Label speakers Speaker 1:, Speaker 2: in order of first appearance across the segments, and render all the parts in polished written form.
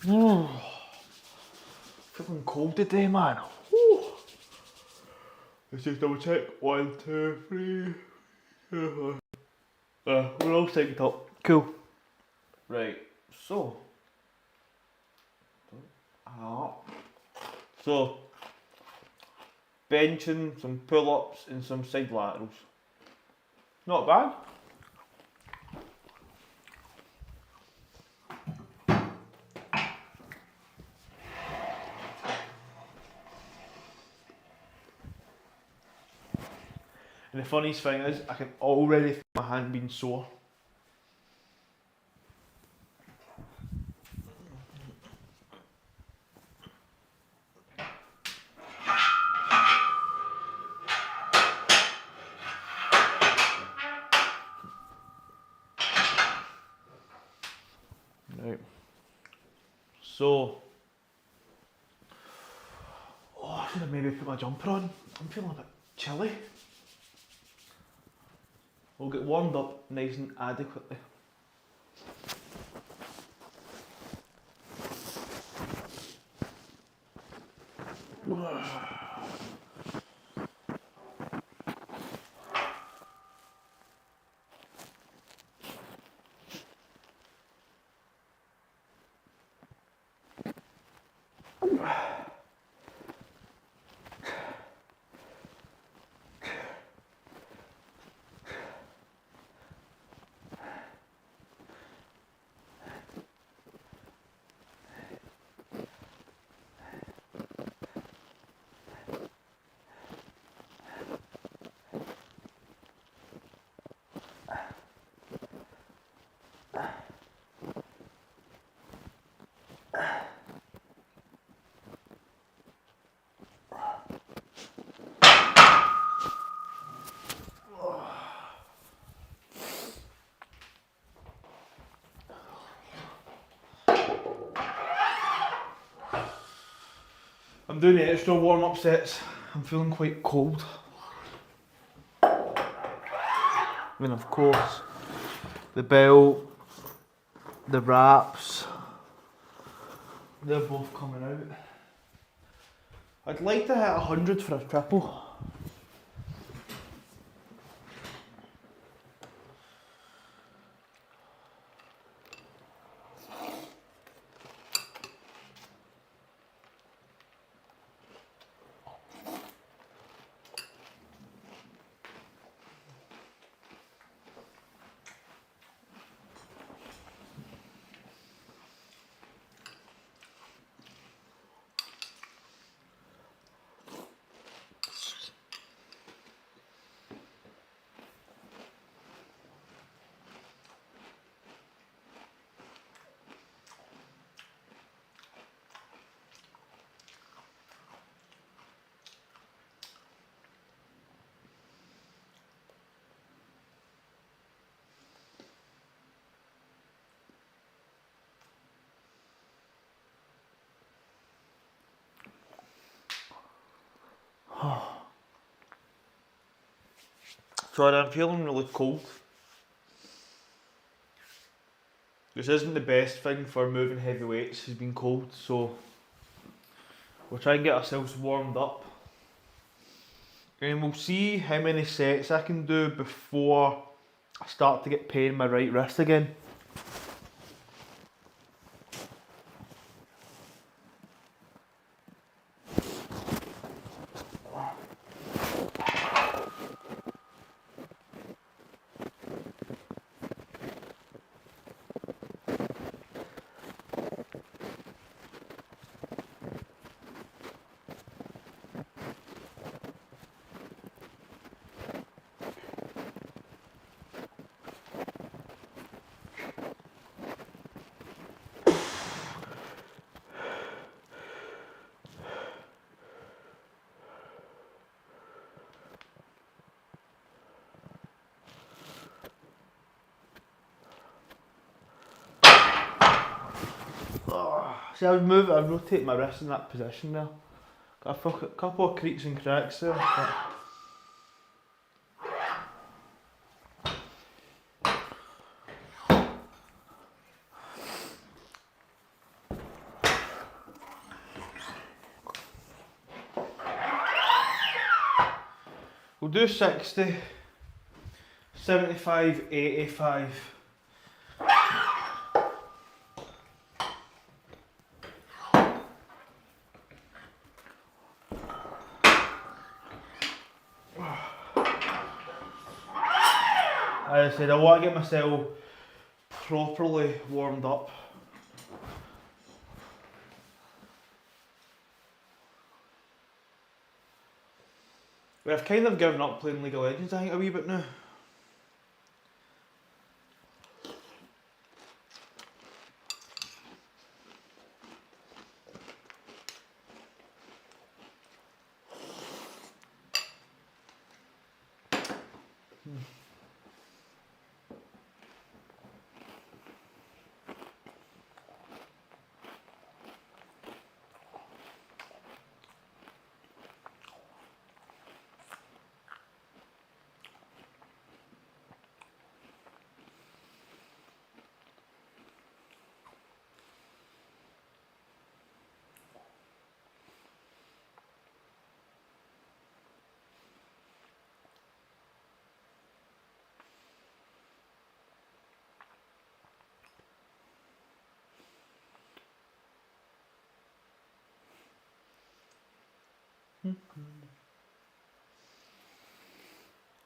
Speaker 1: Feeling cold today, man. Woo. Let's just double check. 1, 2, 3. We're all synced up. Cool. Right, so. So, benching, some pull-ups and some side laterals. Not bad. And the funniest thing is, I can already feel my hand being sore. Right. So, I should have maybe put my jumper on. I'm feeling a bit chilly. We'll get warmed up nice and adequately. I'm doing the extra warm-up sets. I'm feeling quite cold. And of course, the belt, the wraps, they're both coming out. I'd like to hit 100 for a triple. Sorry, I'm feeling really cold. This isn't the best thing for moving heavy weights, has been cold, so we'll try and get ourselves warmed up. And we'll see how many sets I can do before I start to get pain in my right wrist again. See, I would rotate my wrist in that position there. Got a couple of creaks and cracks there. We'll do 60, 75, 85. As I said, I want to get myself properly warmed up. I've kind of given up playing League of Legends, I think, a wee bit now.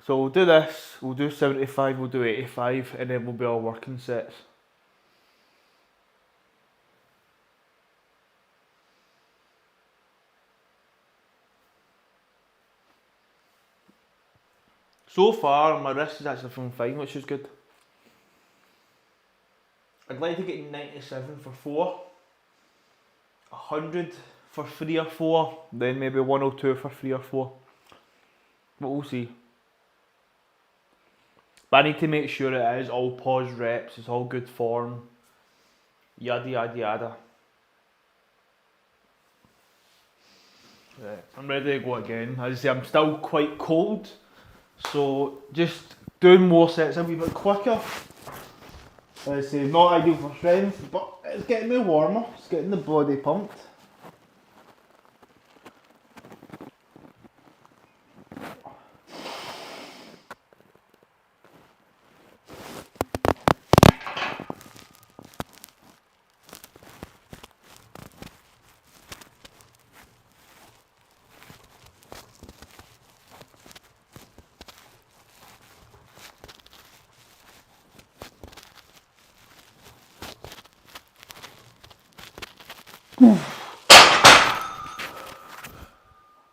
Speaker 1: So we'll do this, we'll do 75, we'll do 85, and then we'll be all working sets. So far, my wrist is actually feeling fine, which is good. I'd like to get 97 for 4, 100 for 3 or 4, then maybe 102 for 3 or 4. But we'll see. But I need to make sure it is all pause reps, it's all good form, yada yada yada. Right, I'm ready to go again. As I say, I'm still quite cold, so just doing more sets a wee bit quicker. As I say, not ideal for strength, but it's getting me warmer, it's getting the body pumped.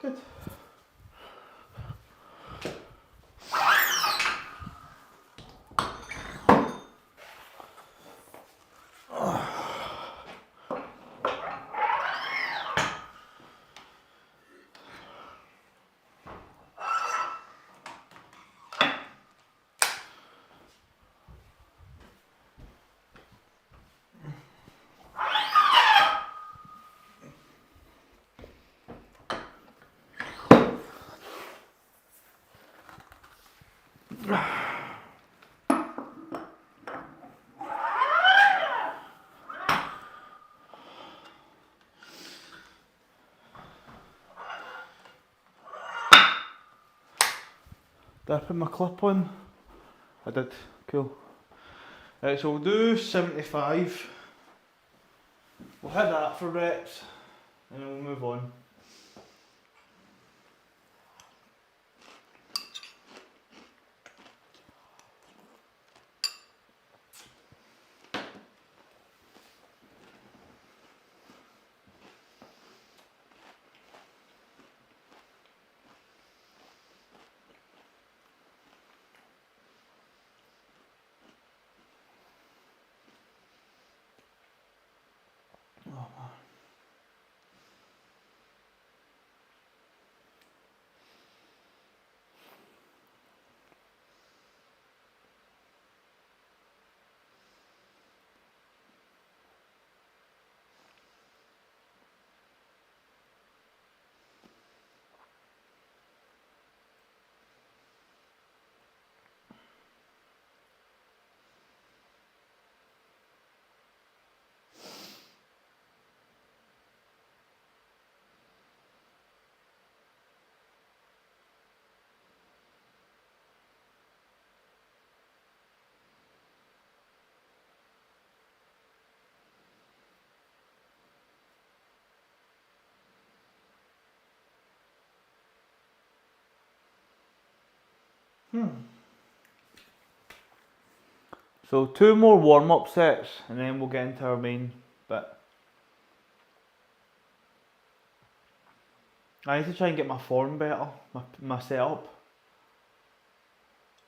Speaker 1: Good. Did I put my clip on? I did, cool. Right, so we'll do 75. We'll hit that for reps, and then we'll move on. So 2 more warm-up sets and then we'll get into our main bit. I need to try and get my form better, my setup.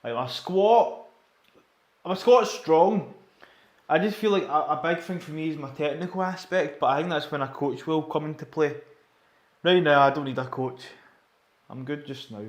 Speaker 1: Like my squat strong. I just feel like a big thing for me is my technical aspect, but I think that's when a coach will come into play. Right now I don't need a coach. I'm good just now.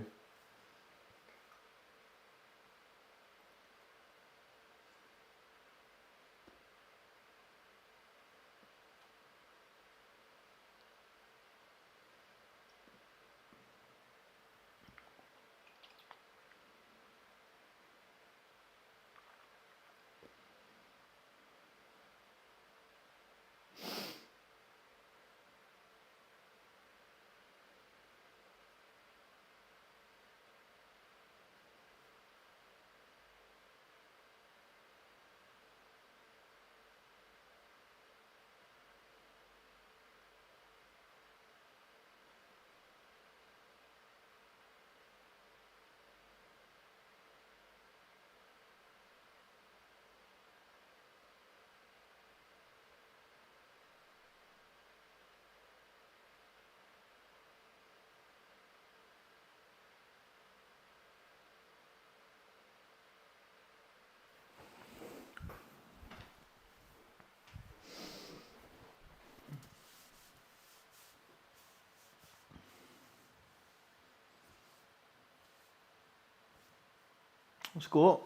Speaker 1: Let's go.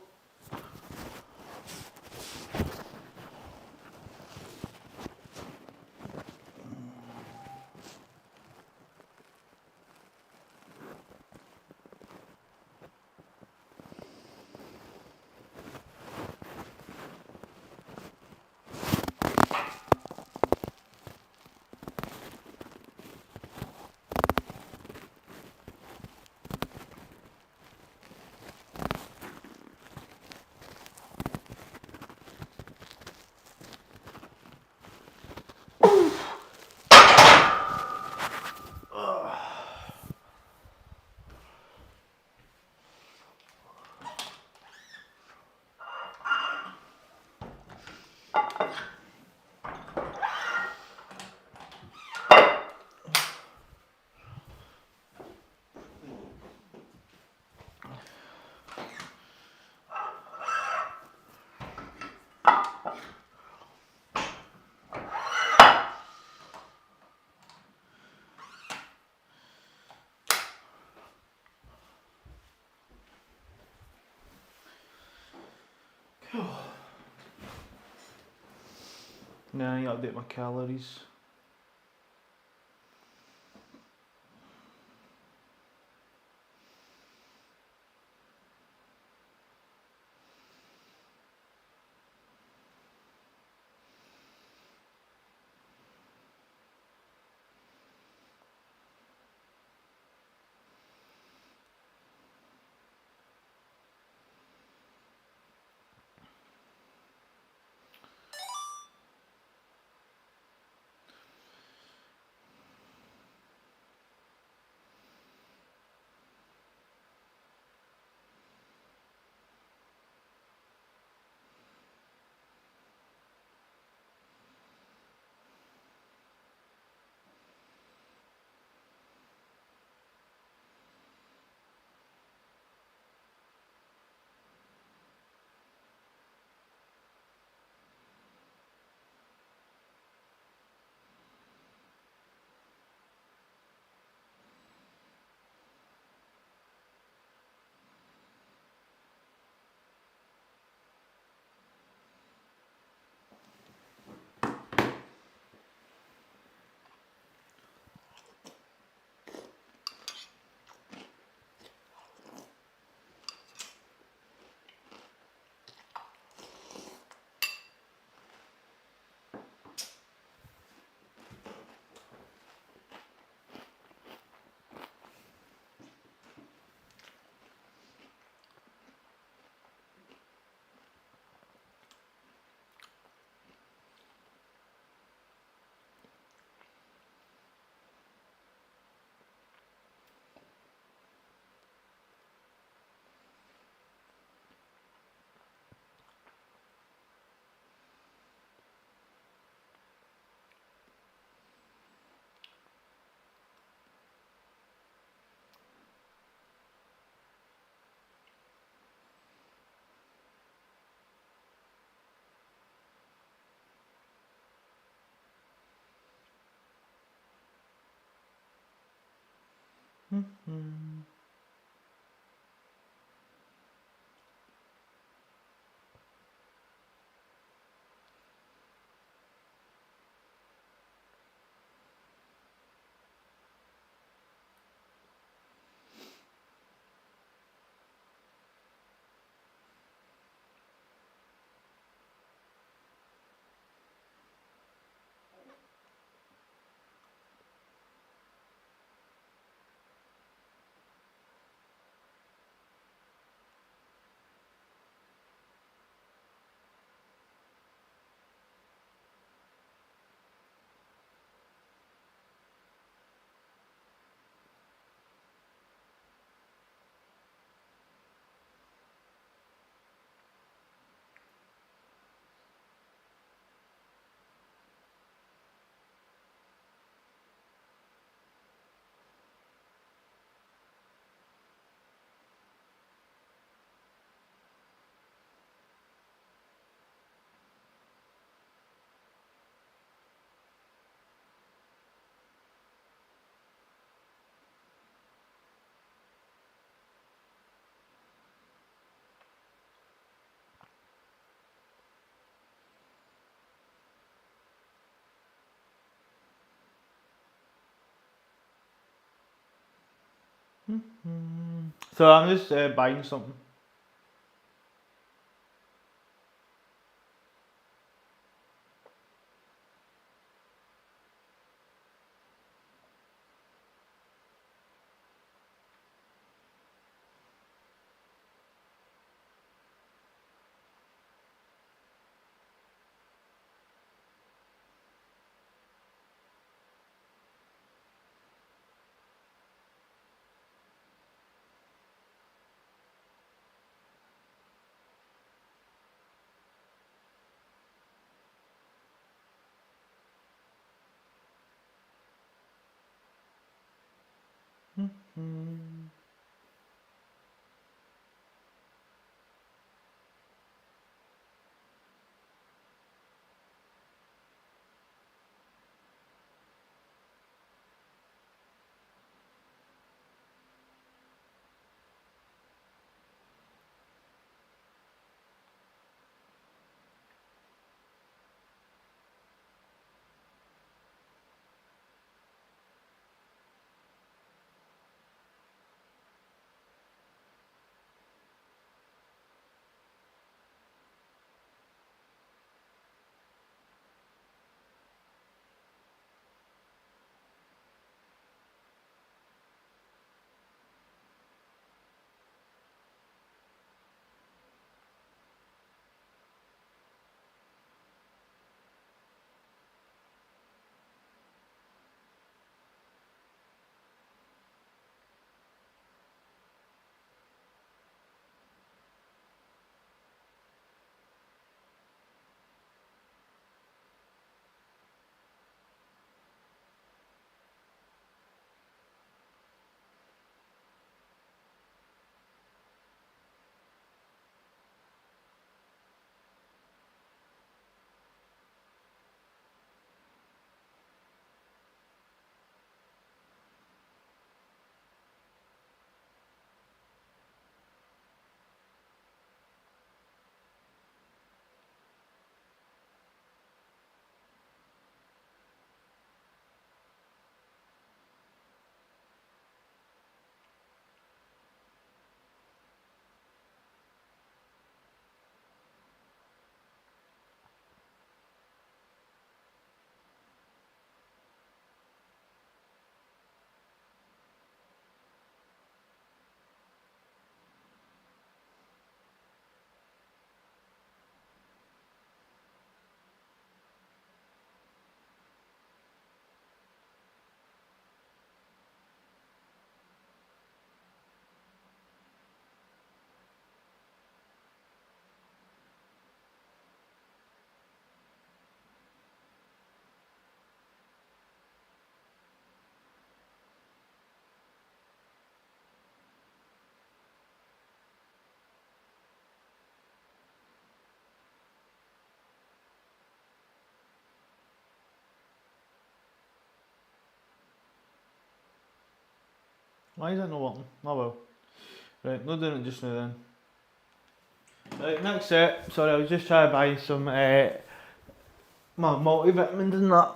Speaker 1: Now I need to update my calories. So I'm just buying something. Why is that not working? Oh well. Right, not doing it just now then. Right, next set. Sorry, I was just trying to buy some my multivitamins and that.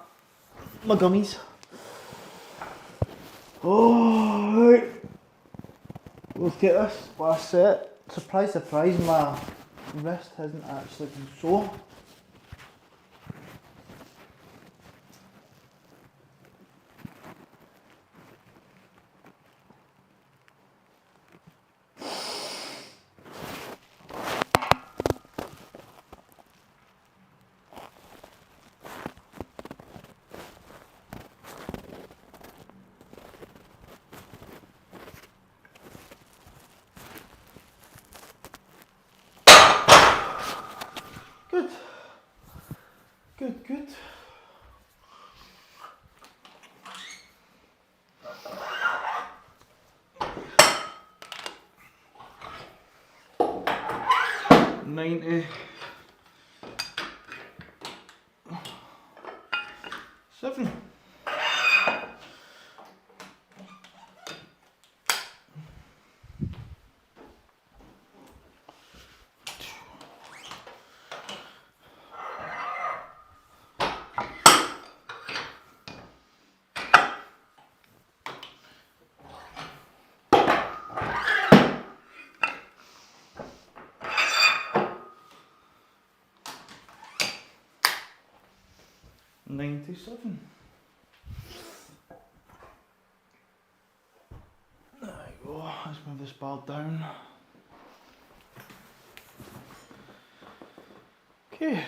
Speaker 1: My gummies. Oh, right. Let's get this last set. Surprise, surprise, my wrist hasn't actually been sore. Good. Good, good. $97. 97. There we go, let's move this bar down. Okay.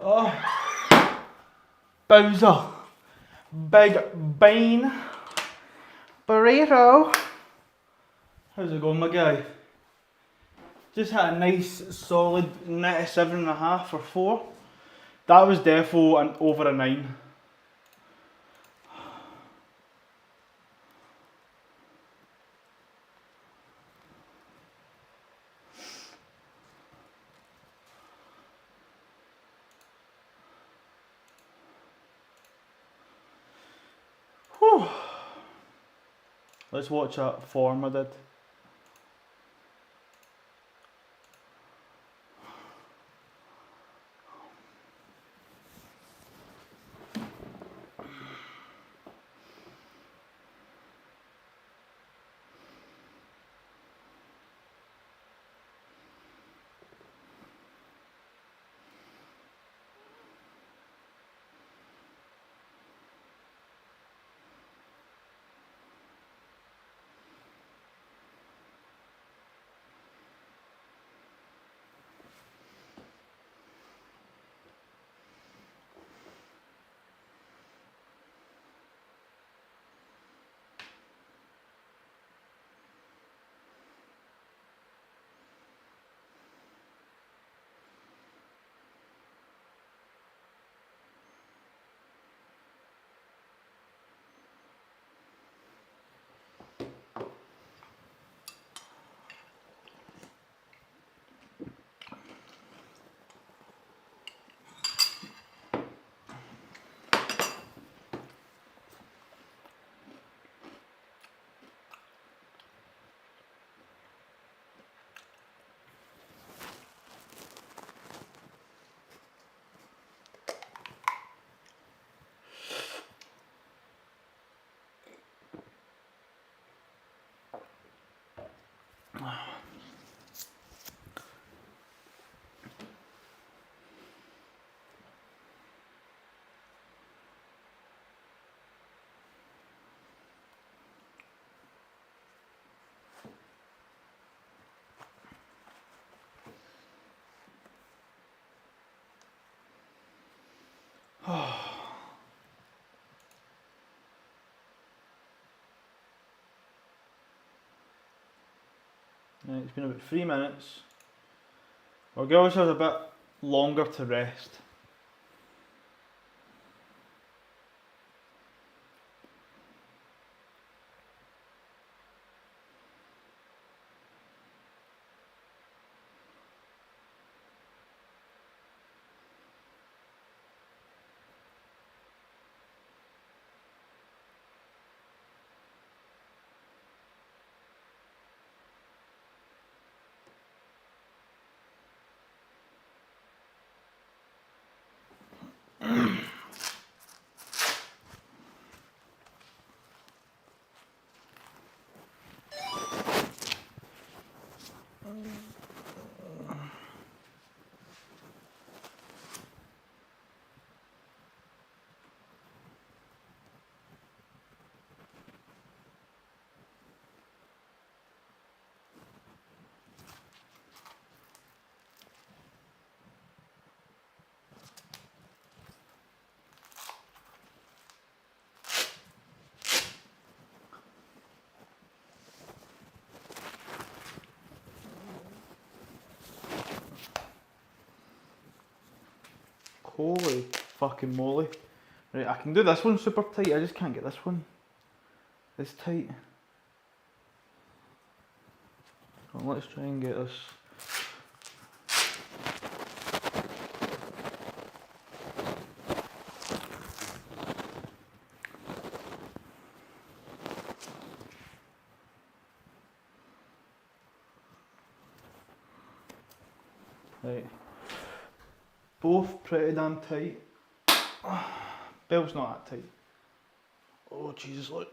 Speaker 1: Oh, Bowser, Big Bean, Burrito. How's it going, my guy? Just had a nice solid 97.5 for 4. That was defo over a 9. Whew. Let's watch that form I did. Right, it's been about 3 minutes. We'll give ourselves a bit longer to rest. Holy fucking moly. Right, I can do this one super tight, I just can't get this one this tight. Well, let's try and get this. Right. Both pretty damn tight. Belt's not that tight. Oh Jesus, look.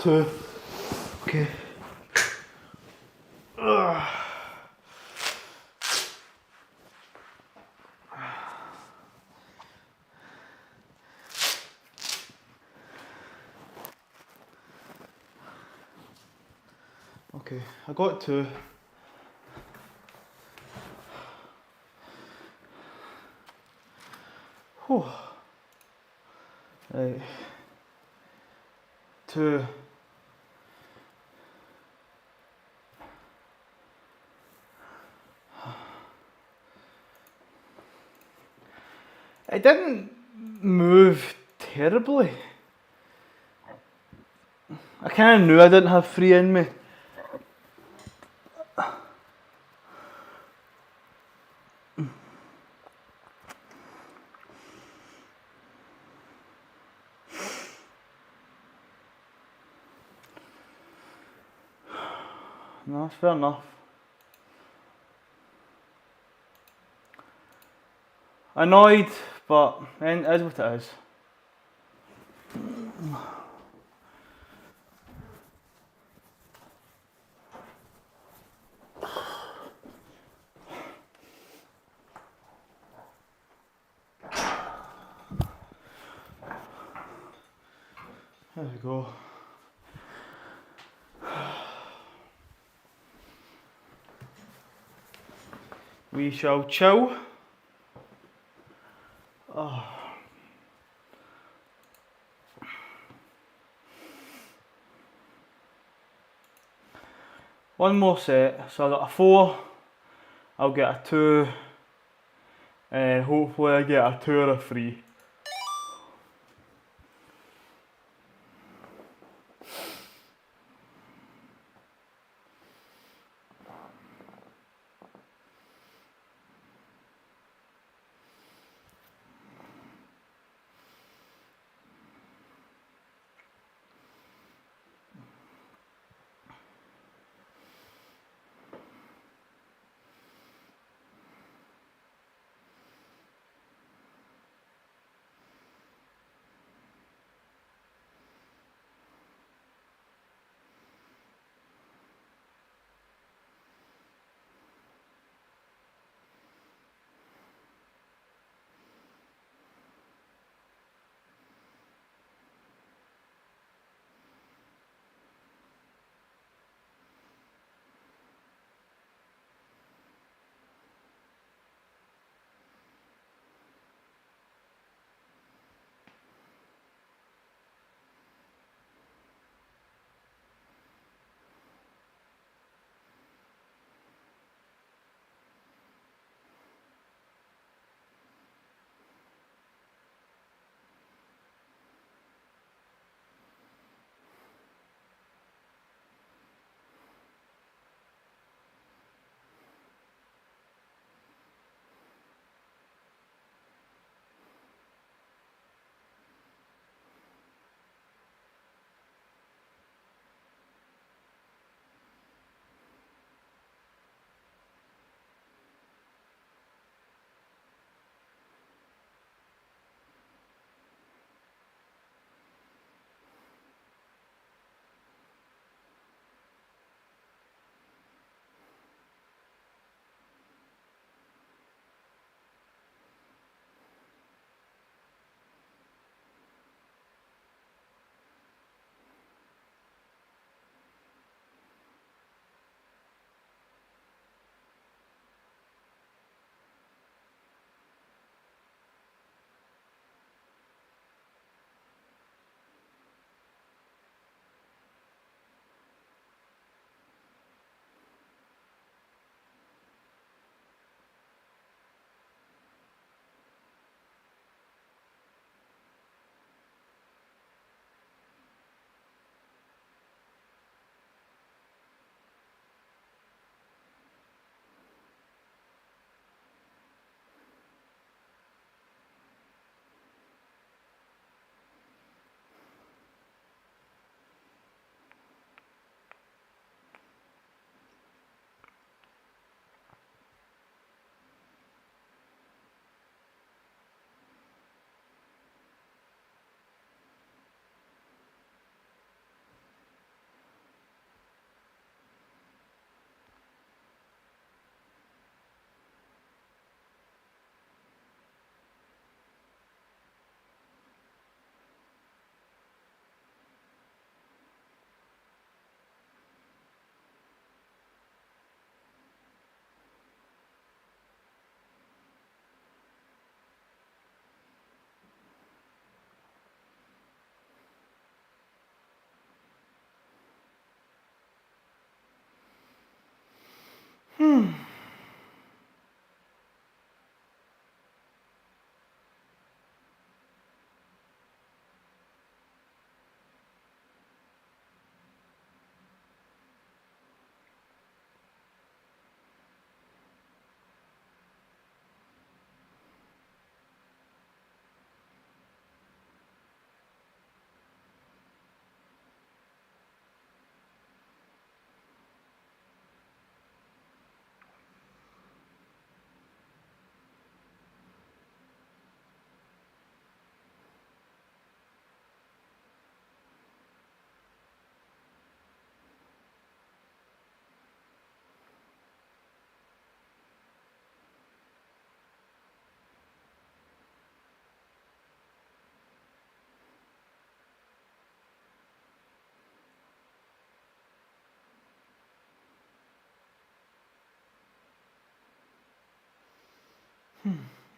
Speaker 1: 2. Okay. Okay, I got 2. Whew. Right. 2. It didn't move terribly. I kind of knew I didn't have 3 in me. No, that's fair enough. Annoyed, but it is what it is. There we go. We shall chill. Oh. One more set, so I got a 4, I'll get a 2, and hopefully I get a 2 or a 3.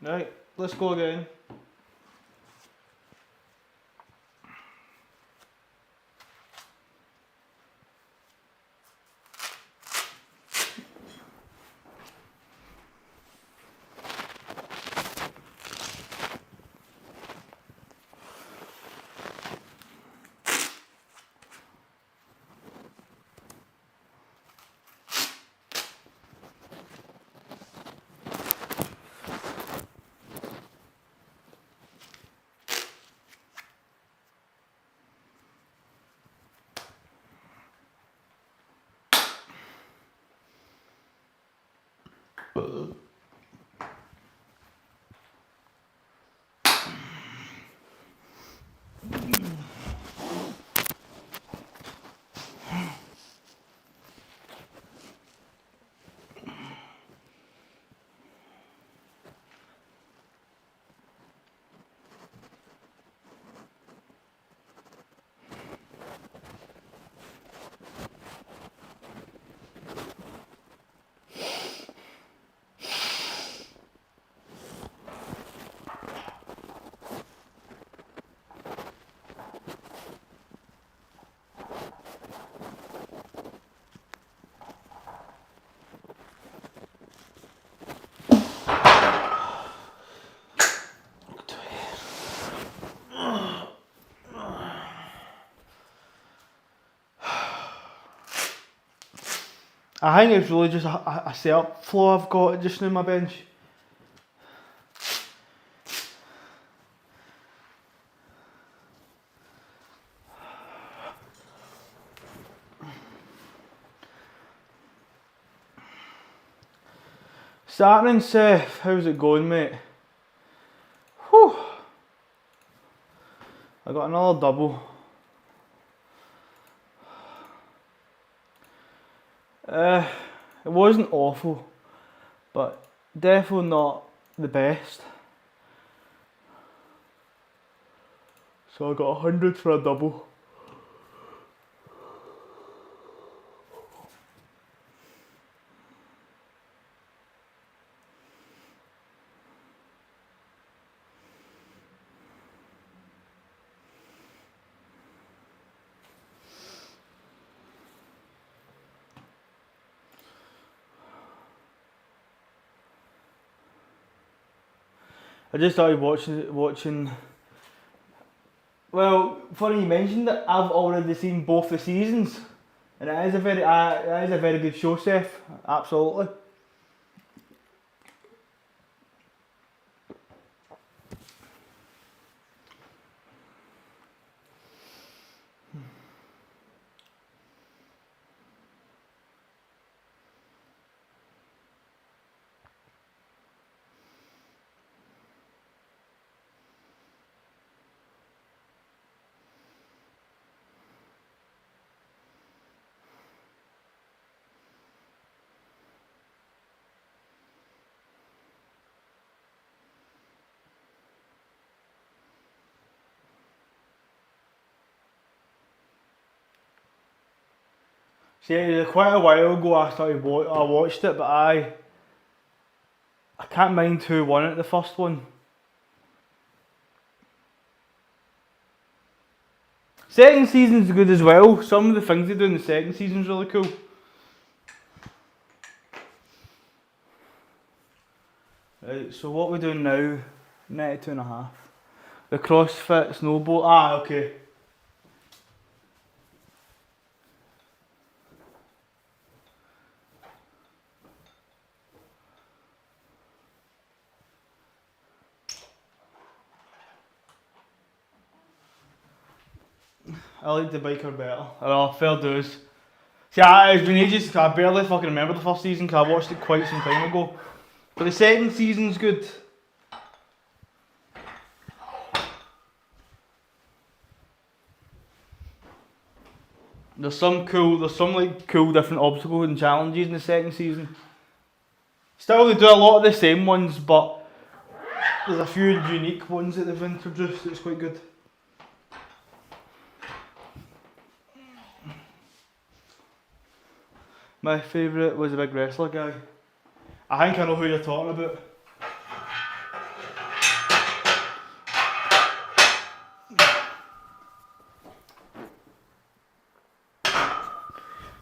Speaker 1: Right, let's go again. I think it's really just a setup flaw I've got just now in my bench. Starting, Seth, how's it going, mate? Whew. I got another double. It wasn't awful, but definitely not the best. So I got 100 for a double. I just started watching. Well, funny you mentioned it. I've already seen both the seasons, and it is a very good show, Seth. Absolutely. See, quite a while ago I watched it, but I can't mind who won it, the first one. Second season's good as well. Some of the things they do in the second season's really cool. Right, so what we're doing now, 92.5. The CrossFit snowboard, okay. I like the biker better. Oh, fair dues. See, it's been ages, 'cause I barely fucking remember the first season because I watched it quite some time ago. But the second season's good. There's some like cool different obstacles and challenges in the second season. Still, they do a lot of the same ones, but there's a few unique ones that they've introduced that's quite good. My favourite was the big wrestler guy. I think I know who you're talking about.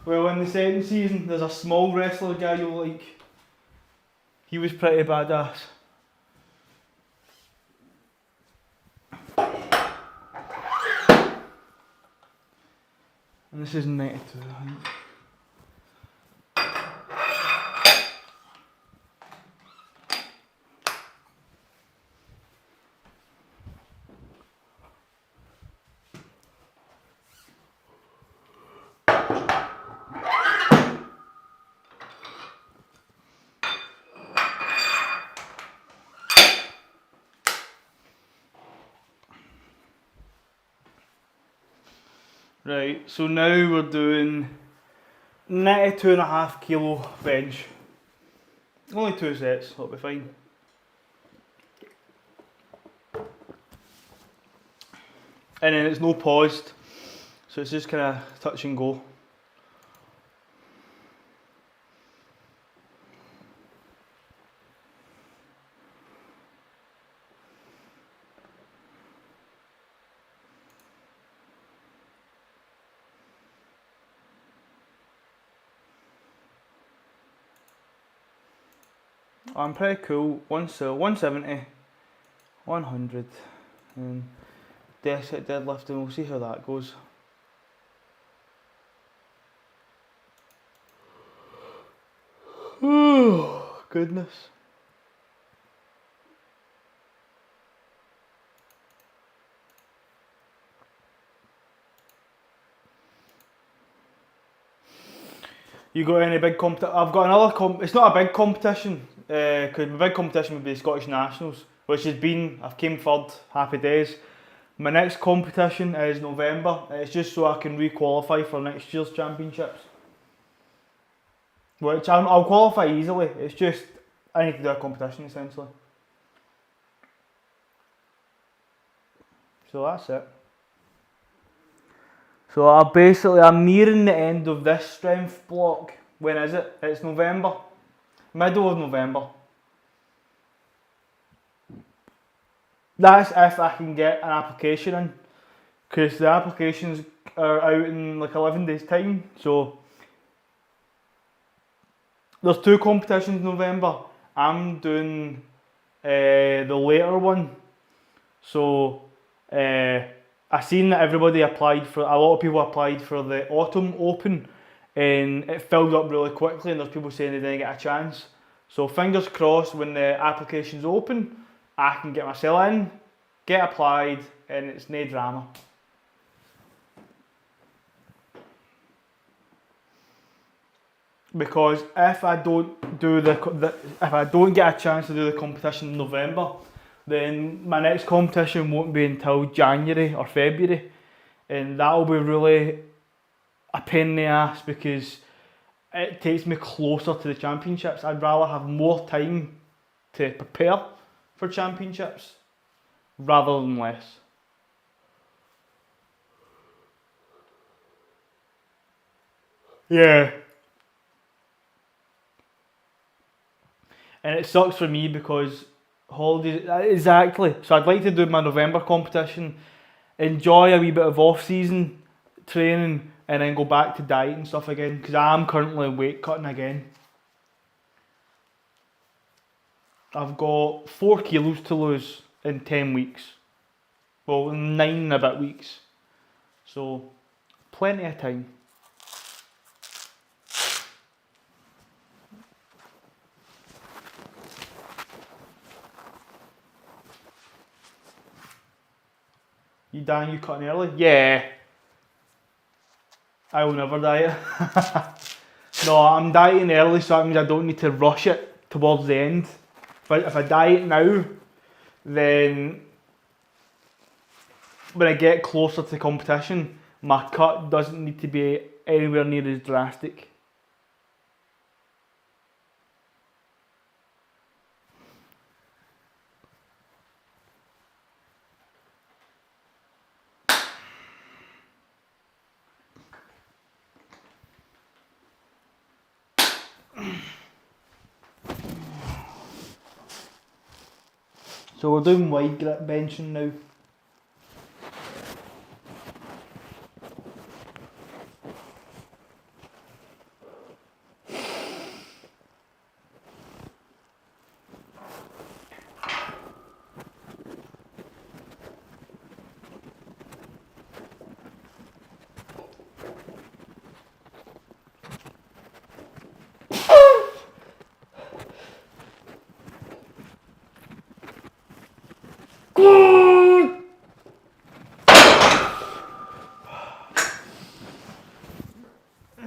Speaker 1: Well, in the second season, there's a small wrestler guy you like. He was pretty badass. And this is 92, I think. Right, so now we're doing 92.5 kilo bench. Only 2 sets, that'll be fine. And then it's no paused, so it's just kind of touch and go. I'm pretty cool. 170, 100, and desk at deadlifting. We'll see how that goes. Oh, goodness. You got any big competition? I've got another it's not a big competition, because my big competition would be the Scottish Nationals, which has been, I've came third, happy days. My next competition is November. It's just so I can re-qualify for next year's championships. Which I'll qualify easily, it's just, I need to do a competition essentially. So that's it. So I'm nearing the end of this strength block. When is it? It's November. Middle of November. That's if I can get an application in. Because the applications are out in like 11 days time. So there's 2 competitions in November. I'm doing the later one. So I seen that everybody applied for, a lot of people applied for the Autumn Open, and it filled up really quickly, and there's people saying they didn't get a chance. So fingers crossed, when the application's open, I can get myself in, get applied, and it's no drama. Because if I don't do if I don't get a chance to do the competition in November, then my next competition won't be until January or February, and that'll be really a pain in the ass because it takes me closer to the championships. I'd rather have more time to prepare for championships rather than less. Yeah. And it sucks for me because holidays, exactly. So I'd like to do my November competition, enjoy a wee bit of off-season training, and then go back to diet and stuff again, because I am currently weight cutting again. I've got 4 kilos to lose in 10 weeks. Well, 9 and a bit weeks. So, plenty of time. You dying, you cutting early? Yeah. I will never diet. No, I'm dieting early, so that means I don't need to rush it towards the end. But if I diet now, then when I get closer to competition, my cut doesn't need to be anywhere near as drastic. So we're doing wide grip benching now.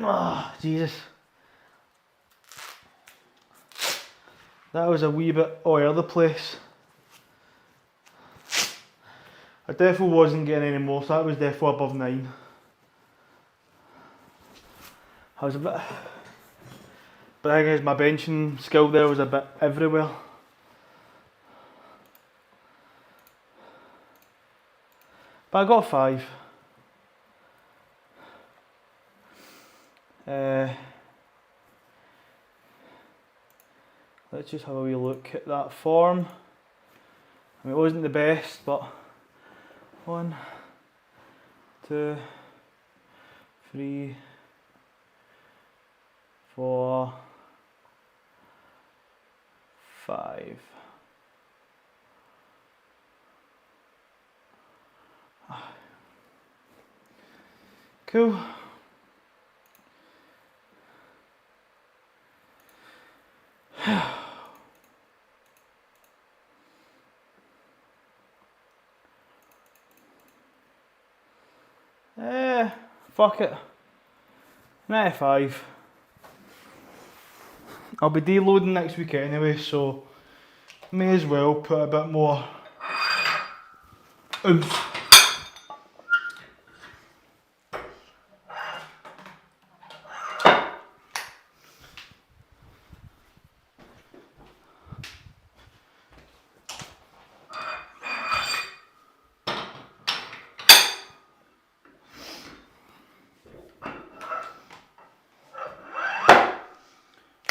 Speaker 1: Ah, Jesus. That was a wee bit all over the place. I definitely wasn't getting any more, so that was definitely above 9. I was a bit... But I guess my benching skill there was a bit everywhere. But I got 5. Let's just have a wee look at that form. I mean, it wasn't the best, but 1, 2, 3, 4, 5. Cool. Fuck it. 95. I'll be deloading next week anyway, so may as well put a bit more oomph.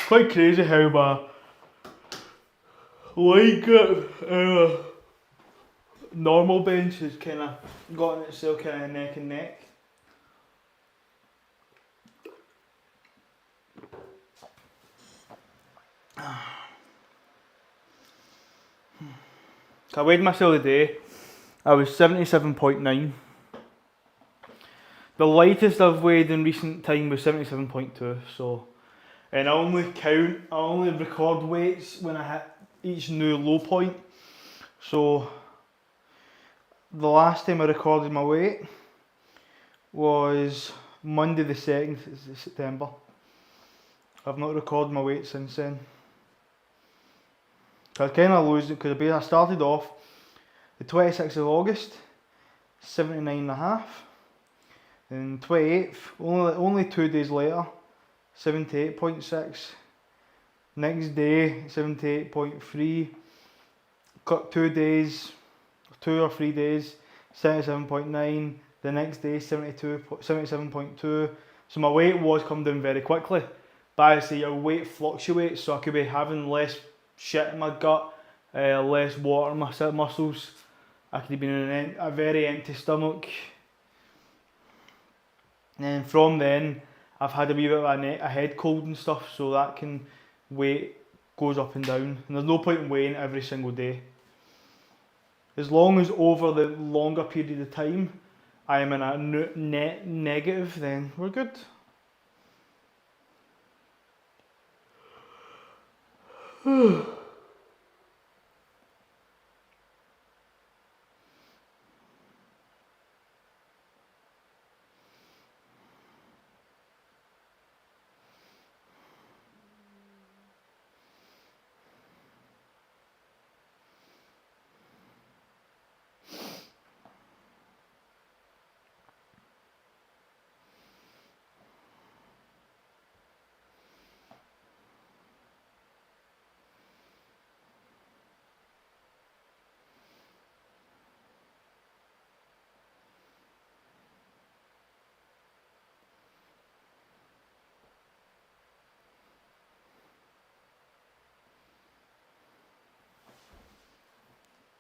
Speaker 1: Quite crazy how my leg normal bench has kind of gotten itself kind of neck and neck. I weighed myself today. I was 77.9. The lightest I've weighed in recent time was 77.2. So. And I only record weights when I hit each new low point. So the last time I recorded my weight was Monday the 2nd of September. I've not recorded my weight since then. So I kind of lose it because I started off the 26th of August, 79.5. And 28th, only 2 days later, 78.6. Next day, 78.3. Cut 2 days, 2 or 3 days, 77.9. The next day, 77.2. So my weight was coming down very quickly. But I say your weight fluctuates, so I could be having less shit in my gut, less water in my muscles. I could have been in a very empty stomach. And then from then, I've had a wee bit of a head cold and stuff, so that can go goes up and down, and there's no point in weighing it every single day. As long as over the longer period of time I am in a net negative, then we're good.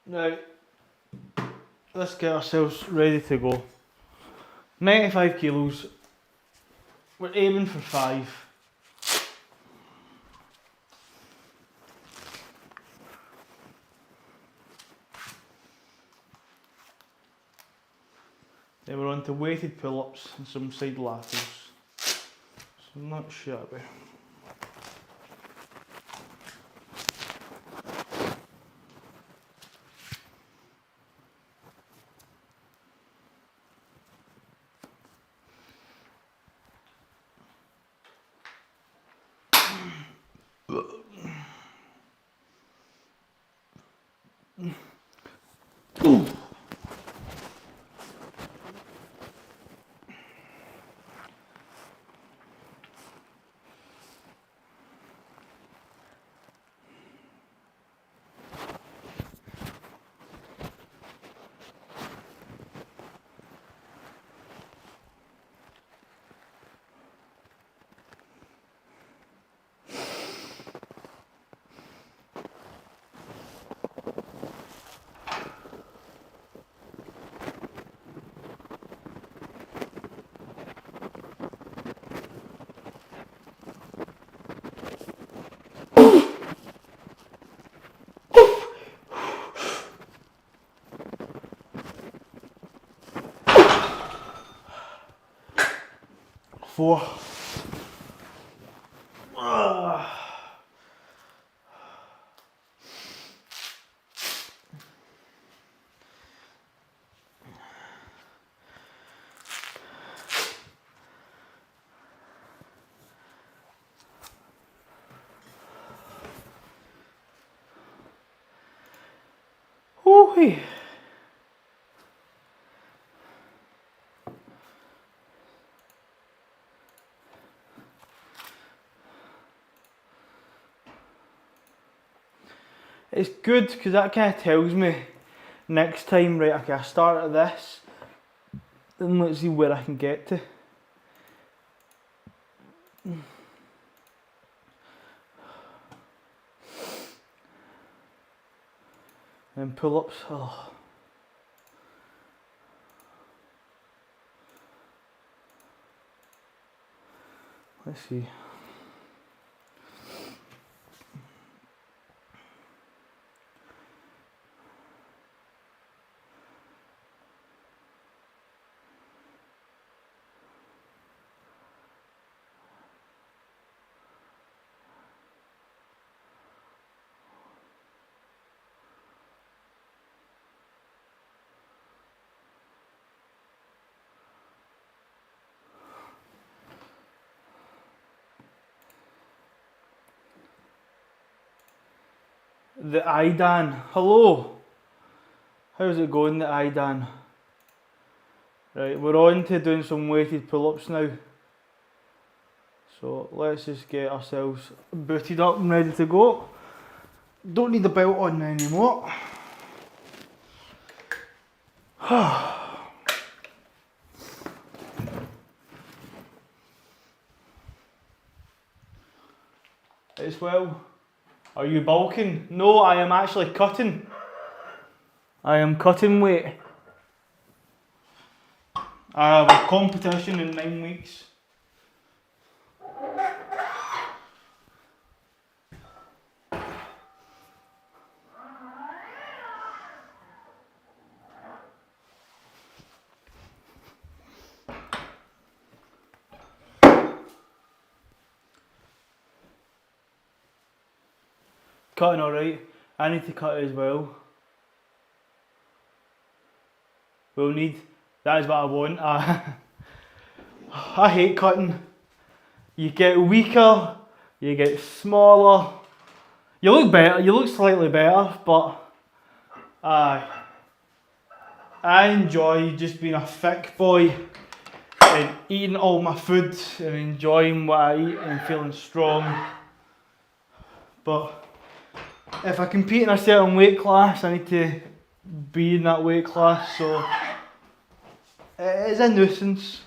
Speaker 1: Now, let's get ourselves ready to go. 95 kilos, we're aiming for 5. Then we're on to weighted pull-ups and some side laterals. So not shabby. Four. Woo-wee. It's good because that kind of tells me next time, right, okay, I start at this, then let's see where I can get to. And pull-ups, oh. Let's see. The Idan, hello. How's it going, the Idan? Right, we're on to doing some weighted pull-ups now. So let's just get ourselves booted up and ready to go. Don't need the belt on anymore. As well. Are you bulking? No, I am actually cutting. I am cutting weight. I have a competition in 9 weeks.
Speaker 2: cutting alright. I need to cut as well. We'll need, that is what I want. I hate cutting. You get weaker, you get smaller. You look better, you look slightly better, but I enjoy just being a thick boy and eating all my food and enjoying what I eat and feeling strong. But if I compete in a certain weight class, I need to be in that weight class, so it is a nuisance.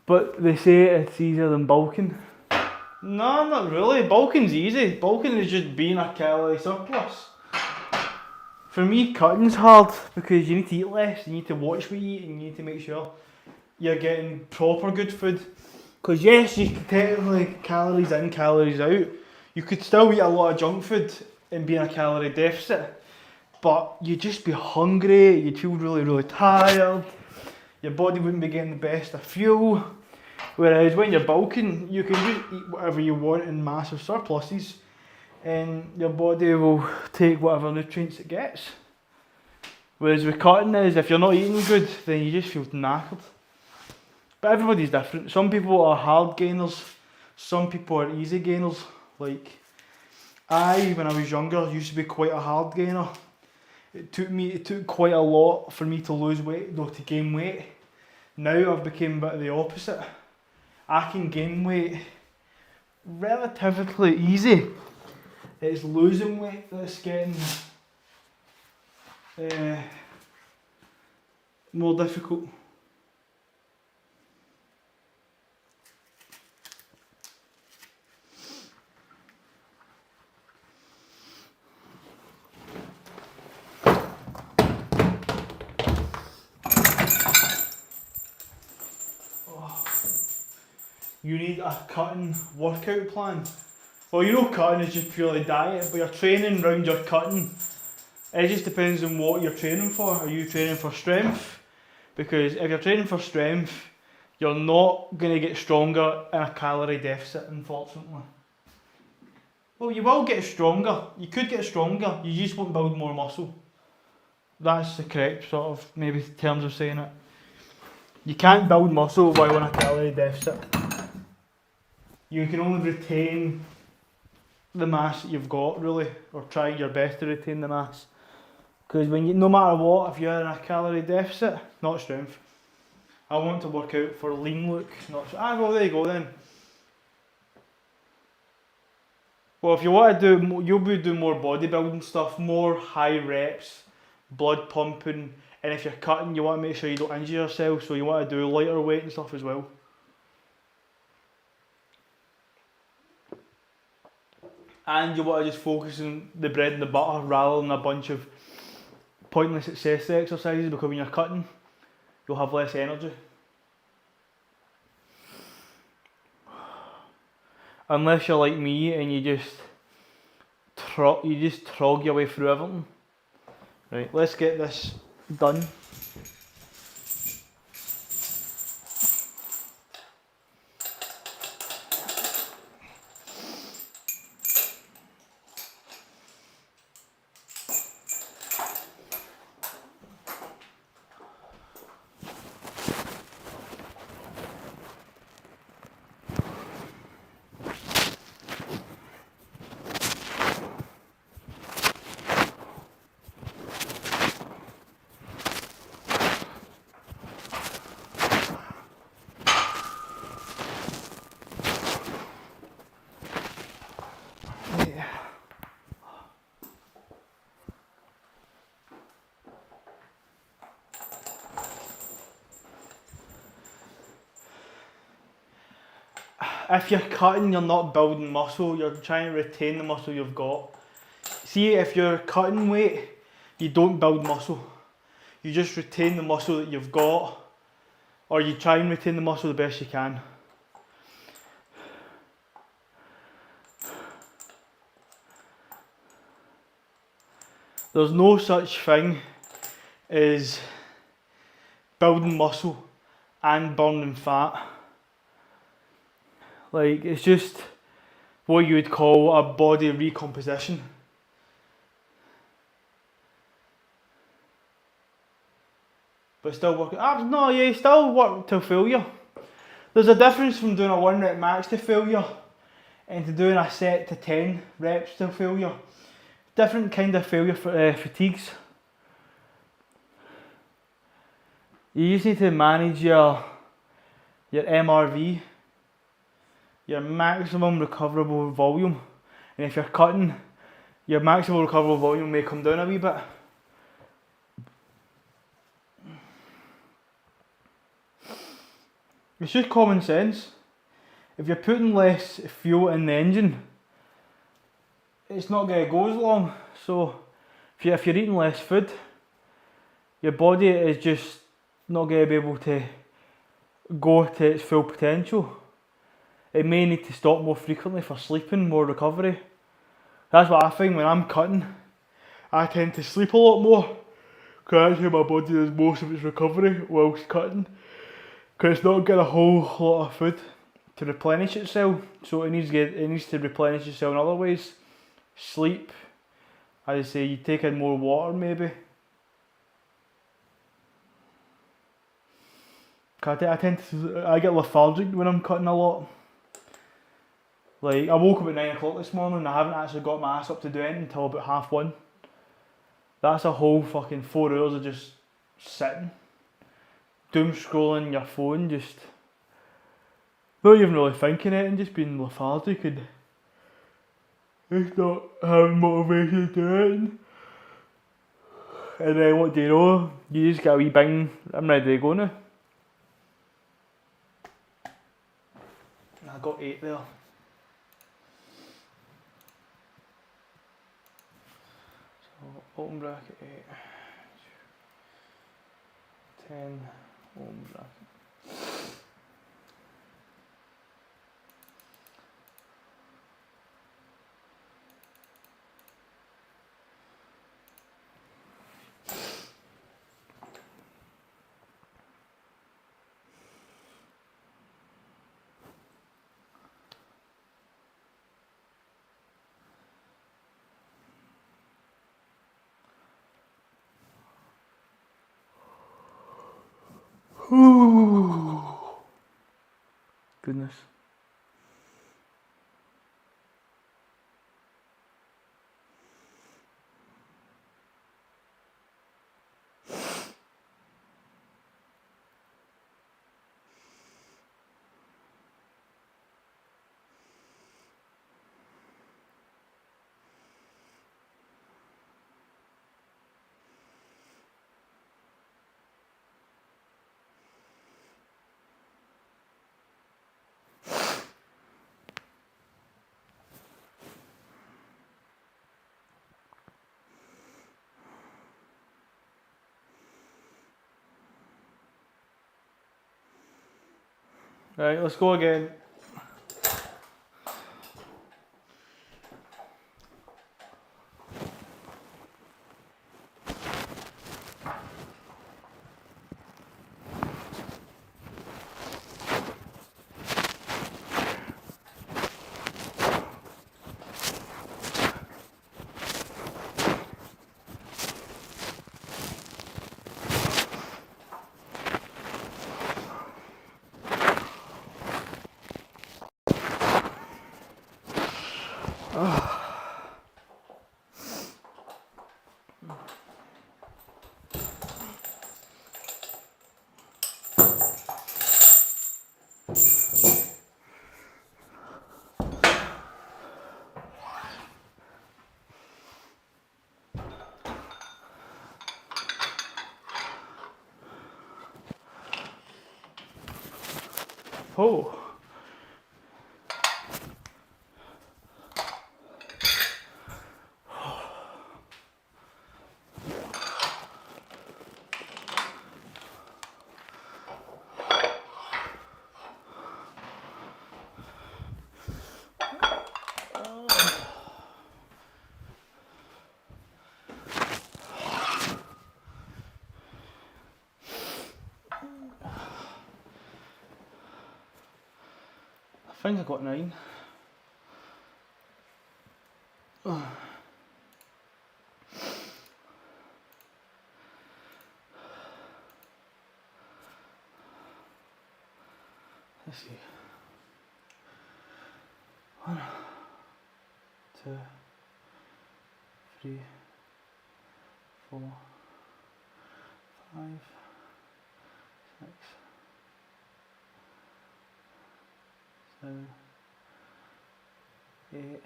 Speaker 2: But they say it's easier than bulking. No, not really. Bulking's easy. Bulking is just being a calorie surplus. For me, cutting's hard because you need to eat less, you need to watch what you eat, and you need to make sure you're getting proper good food. Because yes, you can technically calories in, calories out. You could still eat a lot of junk food and be in a calorie deficit, but you'd just be hungry, you'd feel really, really tired, your body wouldn't be getting the best of fuel. Whereas when you're bulking, you can just eat whatever you want in massive surpluses and your body will take whatever nutrients it gets. Whereas with cutting is, if you're not eating good, then you just feel knackered. But everybody's different. Some people are hard gainers, some people are easy gainers. Like when I was younger, used to be quite a hard gainer. It took quite a lot for me to lose weight, though, to gain weight. Now I've become a bit of the opposite. I can gain weight relatively easy. It's losing weight that's getting more difficult. You need a cutting workout plan. Well, you know cutting is just purely diet, but you're training around your cutting. It just depends on what you're training for. Are you training for strength? Because if you're training for strength, you're not going to get stronger in a calorie deficit, unfortunately. Well, you will get stronger. You could get stronger, you just won't build more muscle. That's the correct sort of maybe terms of saying it. You can't build muscle while in a calorie deficit. You can only retain the mass that you've got, really, or try your best to retain the mass. Because no matter what, if you're in a calorie deficit, not strength. I want to work out for lean look, not well, there you go then. Well, if you want to do, you'll be doing more bodybuilding stuff, more high reps, blood pumping, and if you're cutting, you want to make sure you don't injure yourself, so you want to do lighter weight and stuff as well. And you want to just focus on the bread and the butter rather than a bunch of pointless excess exercises, because when you're cutting, you'll have less energy. Unless you're like me and you just trog your way through everything. Right, let's get this done. If you're cutting, you're not building muscle, you're trying to retain the muscle you've got. See, if you're cutting weight, you don't build muscle. You just retain the muscle that you've got, or you try and retain the muscle the best you can. There's no such thing as building muscle and burning fat. Like, it's just what you would call a body recomposition. But still working. No, yeah, still work till failure. There's a difference from doing a 1 rep max to failure and to doing a set to 10 reps till failure. Different kind of failure fatigues. You just need to manage your MRV, your maximum recoverable volume. And if you're cutting, your maximum recoverable volume may come down a wee bit. It's just common sense. If you're putting less fuel in the engine, it's not going to go as long. So if you're eating less food, your body is just not going to be able to go to its full potential. It may need to stop more frequently for sleeping, more recovery. That's what I find when I'm cutting. I tend to sleep a lot more, because actually my body does most of its recovery whilst cutting, because it's not getting a whole lot of food to replenish itself, so it needs to replenish itself in other ways. Sleep, as I say, you take in more water maybe. I get lethargic when I'm cutting a lot. Like, I woke up at 9 o'clock this morning and I haven't actually got my ass up to do anything until about 1:30. That's a whole fucking 4 hours of just sitting, doom scrolling your phone, just not even really thinking it and just being lethargic and just not having motivation to do it. And then what do you know? You just get a wee bing, I'm ready to go now. I got 8 there. So open bracket 8, 10, open bracket. Goodness. Right, let's go again. Oh. think I got 9. Let's see. 1, 2, 3, 4, 5, 6, 7, 8,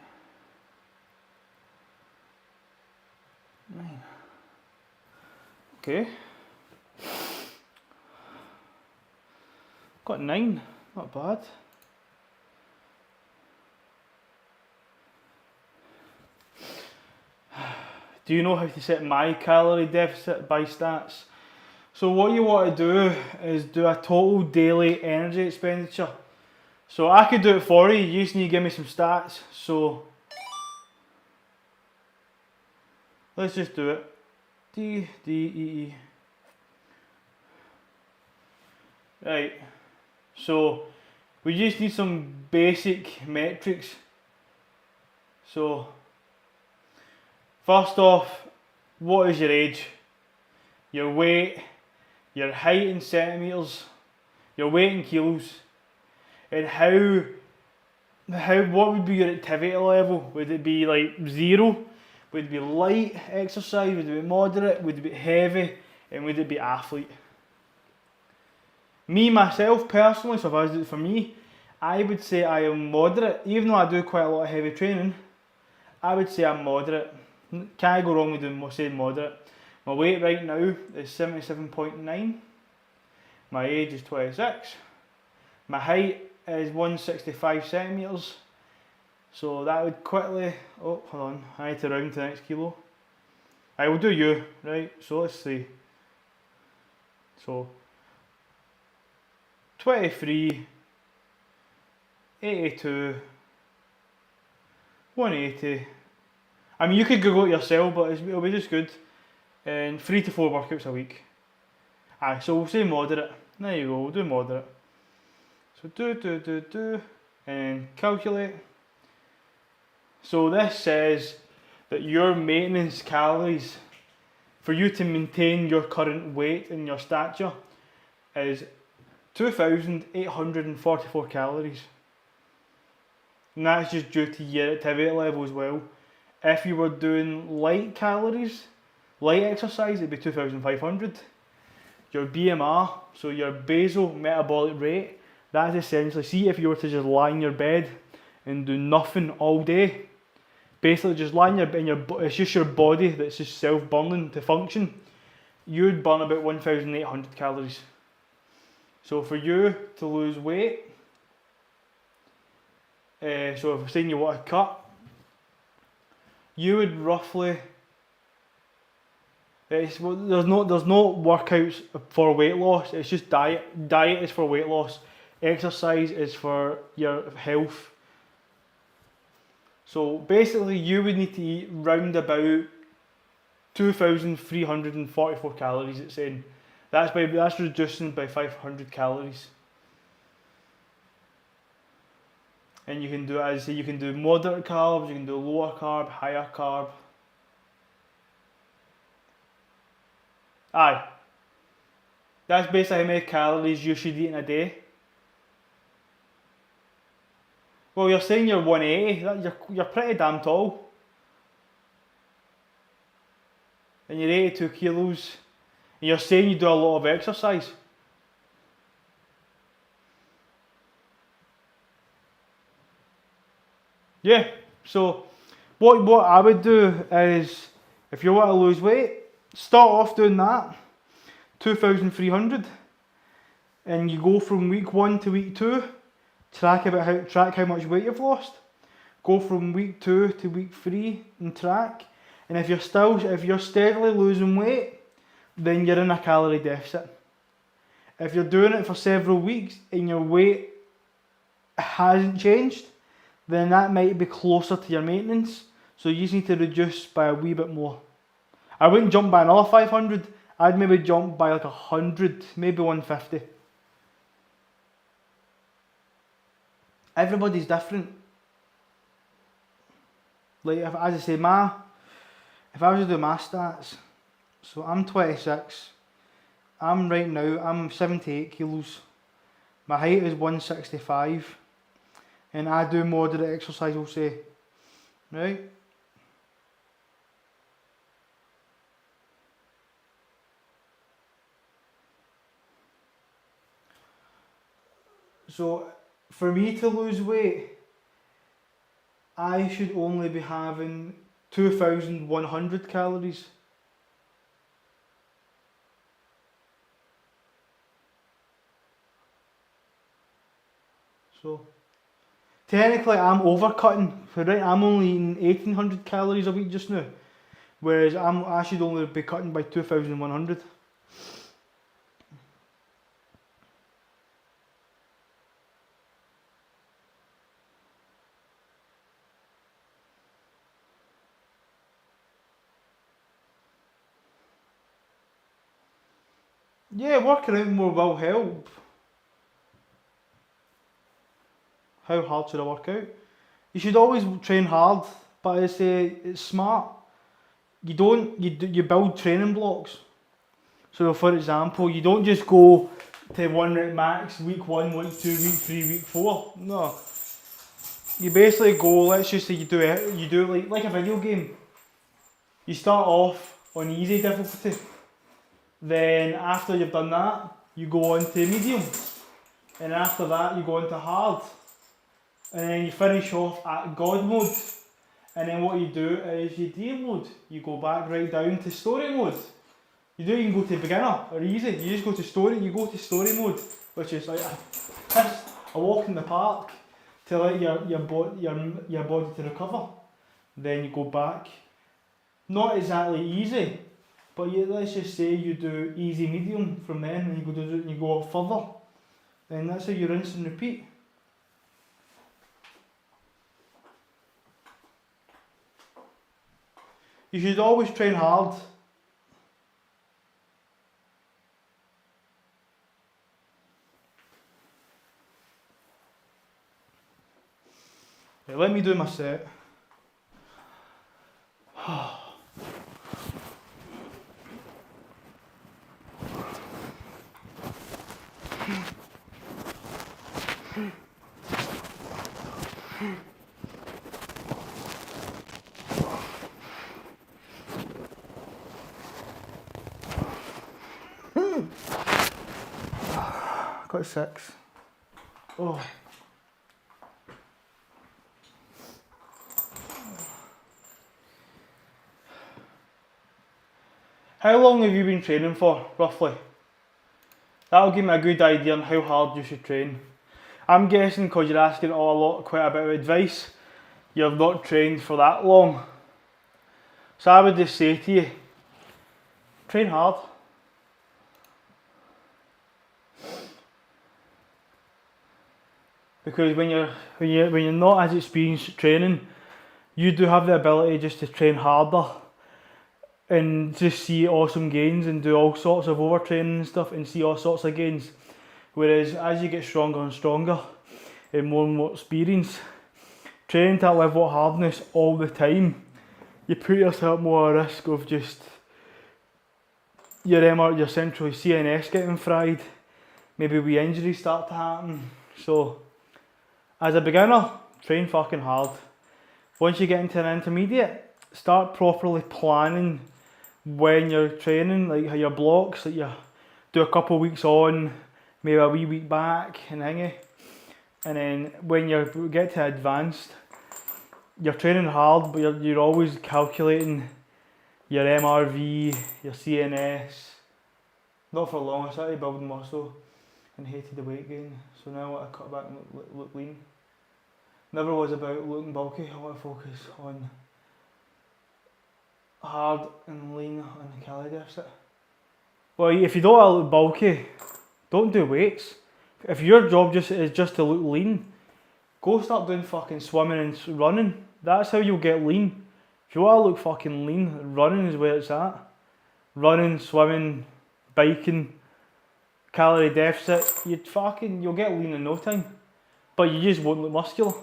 Speaker 2: 9. Okay. Got 9, not bad. Do you know how to set my calorie deficit by stats? So what you want to do is do a total daily energy expenditure. So I could do it for you, you just need to give me some stats. So let's just do it. D, D, E, E. Right, so we just need some basic metrics. So first off, what is your age, your weight, your height in centimetres, your weight in kilos, and what would be your activity level? Would it be like 0? Would it be light exercise? Would it be moderate? Would it be heavy? And would it be athlete? Me, myself, personally, so if I was doing it for me, I would say I am moderate. Even though I do quite a lot of heavy training, I would say I'm moderate. Can't go wrong with saying moderate. My weight right now is 77.9. My age is 26. My height is 165 centimetres. So that would quickly, oh hold on, I need to round to the next kilo. I will do you, right? So let's see. So 23, 82, 180. I mean, you could Google it yourself, but it'll be just good. And 3 to 4 workouts a week. Aye, so we'll say moderate. There you go, we'll do moderate. So do, and calculate. So this says that your maintenance calories for you to maintain your current weight and your stature is 2,844 calories. And that's just due to your activity level as well. If you were doing light calories, light exercise, it'd be 2,500. Your BMR, so your basal metabolic rate, that's essentially, see if you were to just lie in your bed and do nothing all day, basically just lie in it's just your body that's just self-burning to function, you'd burn about 1,800 calories. So for you to lose weight, so if we're saying you want to cut, you would roughly, there's no workouts for weight loss, it's just diet. Diet is for weight loss, exercise is for your health. So basically you would need to eat round about 2,344 calories, it's saying. That's reducing by 500 calories. And you can do, as I say, you can do moderate carbs, you can do lower carb, higher carb. Aye. That's basically how many calories you should eat in a day. Well, you're saying you're 180, you're pretty damn tall. And you're 82 kilos. And you're saying you do a lot of exercise. Yeah, so what I would do is, if you want to lose weight, start off doing that, 2,300, and you go from week 1 to week 2, track how much weight you've lost, go from week 2 to week 3 and track, and if you're steadily losing weight, then you're in a calorie deficit. If you're doing it for several weeks and your weight hasn't changed, then that might be closer to your maintenance, so you just need to reduce by a wee bit more. I wouldn't jump by another 500, I'd maybe jump by like 100, maybe 150. everybody's different. Like, as I say, if I was to do my stats, so I'm 26, right now, I'm 78 kilos, my height is 165, and I do moderate exercise, we'll say, right? So, for me to lose weight, I should only be having 2,100 calories. So, technically I'm overcutting, right? I'm only eating 1,800 calories a week just now, whereas I should only be cutting by 2,100. Yeah, working out more will help. How hard should I work out? You should always train hard, but I say it's smart. You build training blocks. So for example, you don't just go to 1 rep max, week 1, week 2, week 3, week 4. No. You basically go, let's just say you do it like a video game. You start off on easy difficulty. Then after you've done that, you go on to medium. And after that you go into hard. And then you finish off at God mode. And then what you do is you deload. You go back right down to story mode. You don't even go to beginner or easy. You just go to story. You go to story mode, which is like a walk in the park to let your body to recover. Then you go back. Not exactly easy, but let's just say you do easy medium from then, and you go up further. Then that's how you rinse and repeat. You should always train hard. Right, let me do my set. Got 6. Oh. How long have you been training for, roughly? That'll give me a good idea on how hard you should train. I'm guessing because you're asking quite a bit of advice, you've not trained for that long. So I would just say to you, train hard. Because when you're not as experienced at training, you do have the ability just to train harder and just see awesome gains and do all sorts of overtraining and stuff and see all sorts of gains. Whereas as you get stronger and stronger and more experience, training to a level of hardness all the time, you put yourself more at risk of just your central CNS getting fried. Maybe wee injuries start to happen. So as a beginner, train fucking hard. Once you get into an intermediate, start properly planning when you're training, like how your blocks, like you do a couple of weeks on, maybe a wee week back and thingy. And then when you get to advanced, you're training hard, but you're always calculating your MRV, your CNS. Not for long, I started building muscle and hated the weight gain. So now I want to cut back and look lean. Never was about looking bulky, I want to focus on hard and lean on the calorie deficit. Well, if you don't want to look bulky, don't do weights. If your job is just to look lean, go start doing fucking swimming and running. That's how you'll get lean. If you want to look fucking lean, running is where it's at. Running, swimming, biking, calorie deficit, you'll get lean in no time. but you just won't look muscular.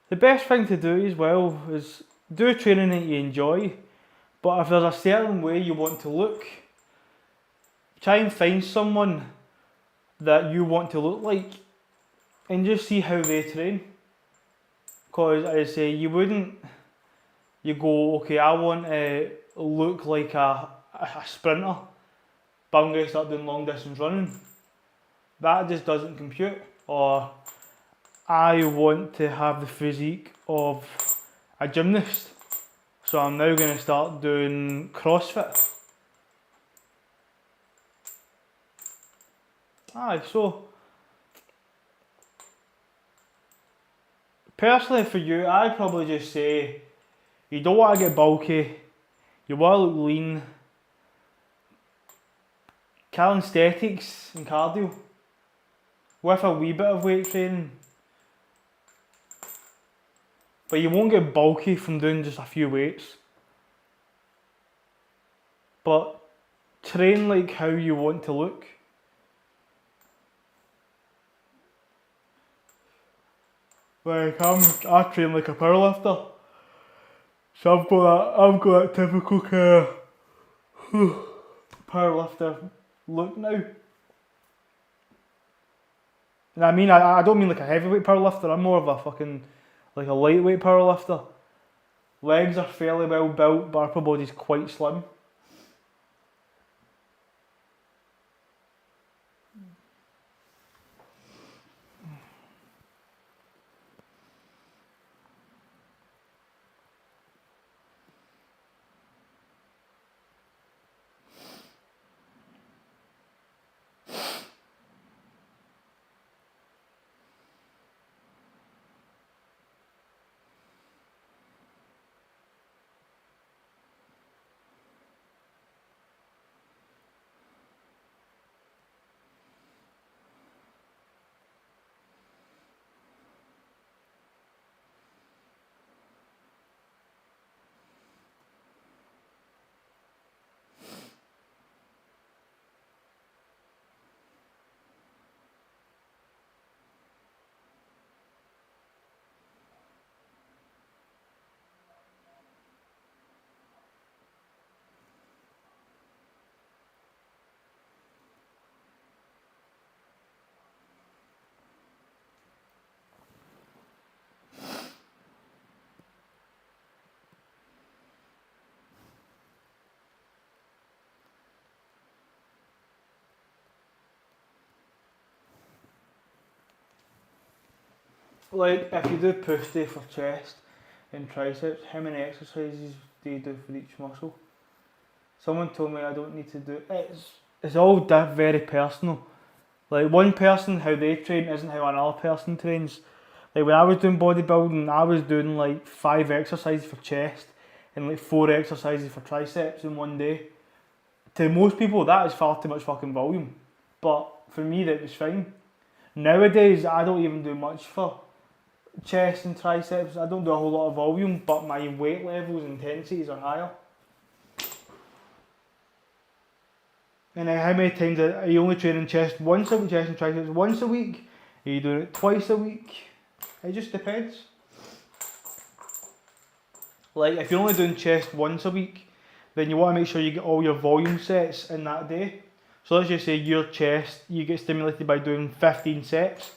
Speaker 2: The best thing to do as well is do training that you enjoy, but if there's a certain way you want to look, try and find someone that you want to look like and just see how they train. Because as I say, you go, okay, I want to look like a sprinter, but I'm going to start doing long distance running. That just doesn't compute. Or I want to have the physique of a gymnast, so I'm now going to start doing CrossFit. Aye, so personally for you, I'd probably just say you don't want to get bulky, you want to look lean, calisthenics and cardio with a wee bit of weight training. But you won't get bulky from doing just a few weights. But train like how you want to look. Like I train like a powerlifter. So I've got that typical kind of powerlifter look now. And I mean, I don't mean like a heavyweight powerlifter, I'm more of a fucking, like a lightweight powerlifter. Legs are fairly well built, but upper body's quite slim. Like if you do push day for chest and triceps, how many exercises do you do for each muscle? Someone told me I don't need to do it's all very personal. Like one person, how they train isn't how another person trains. Like when I was doing bodybuilding, I was doing like 5 exercises for chest and like 4 exercises for triceps in one day. To most people that is far too much fucking volume, but for me that was fine. Nowadays I don't even do much for chest and triceps. I don't do a whole lot of volume, but my weight levels and intensities are higher. And then how many times are you only training chest once a week, chest and triceps once a week? Are you doing it twice a week? It just depends. Like if you're only doing chest once a week, then you want to make sure you get all your volume sets in that day. So let's just say your chest, you get stimulated by doing 15 sets.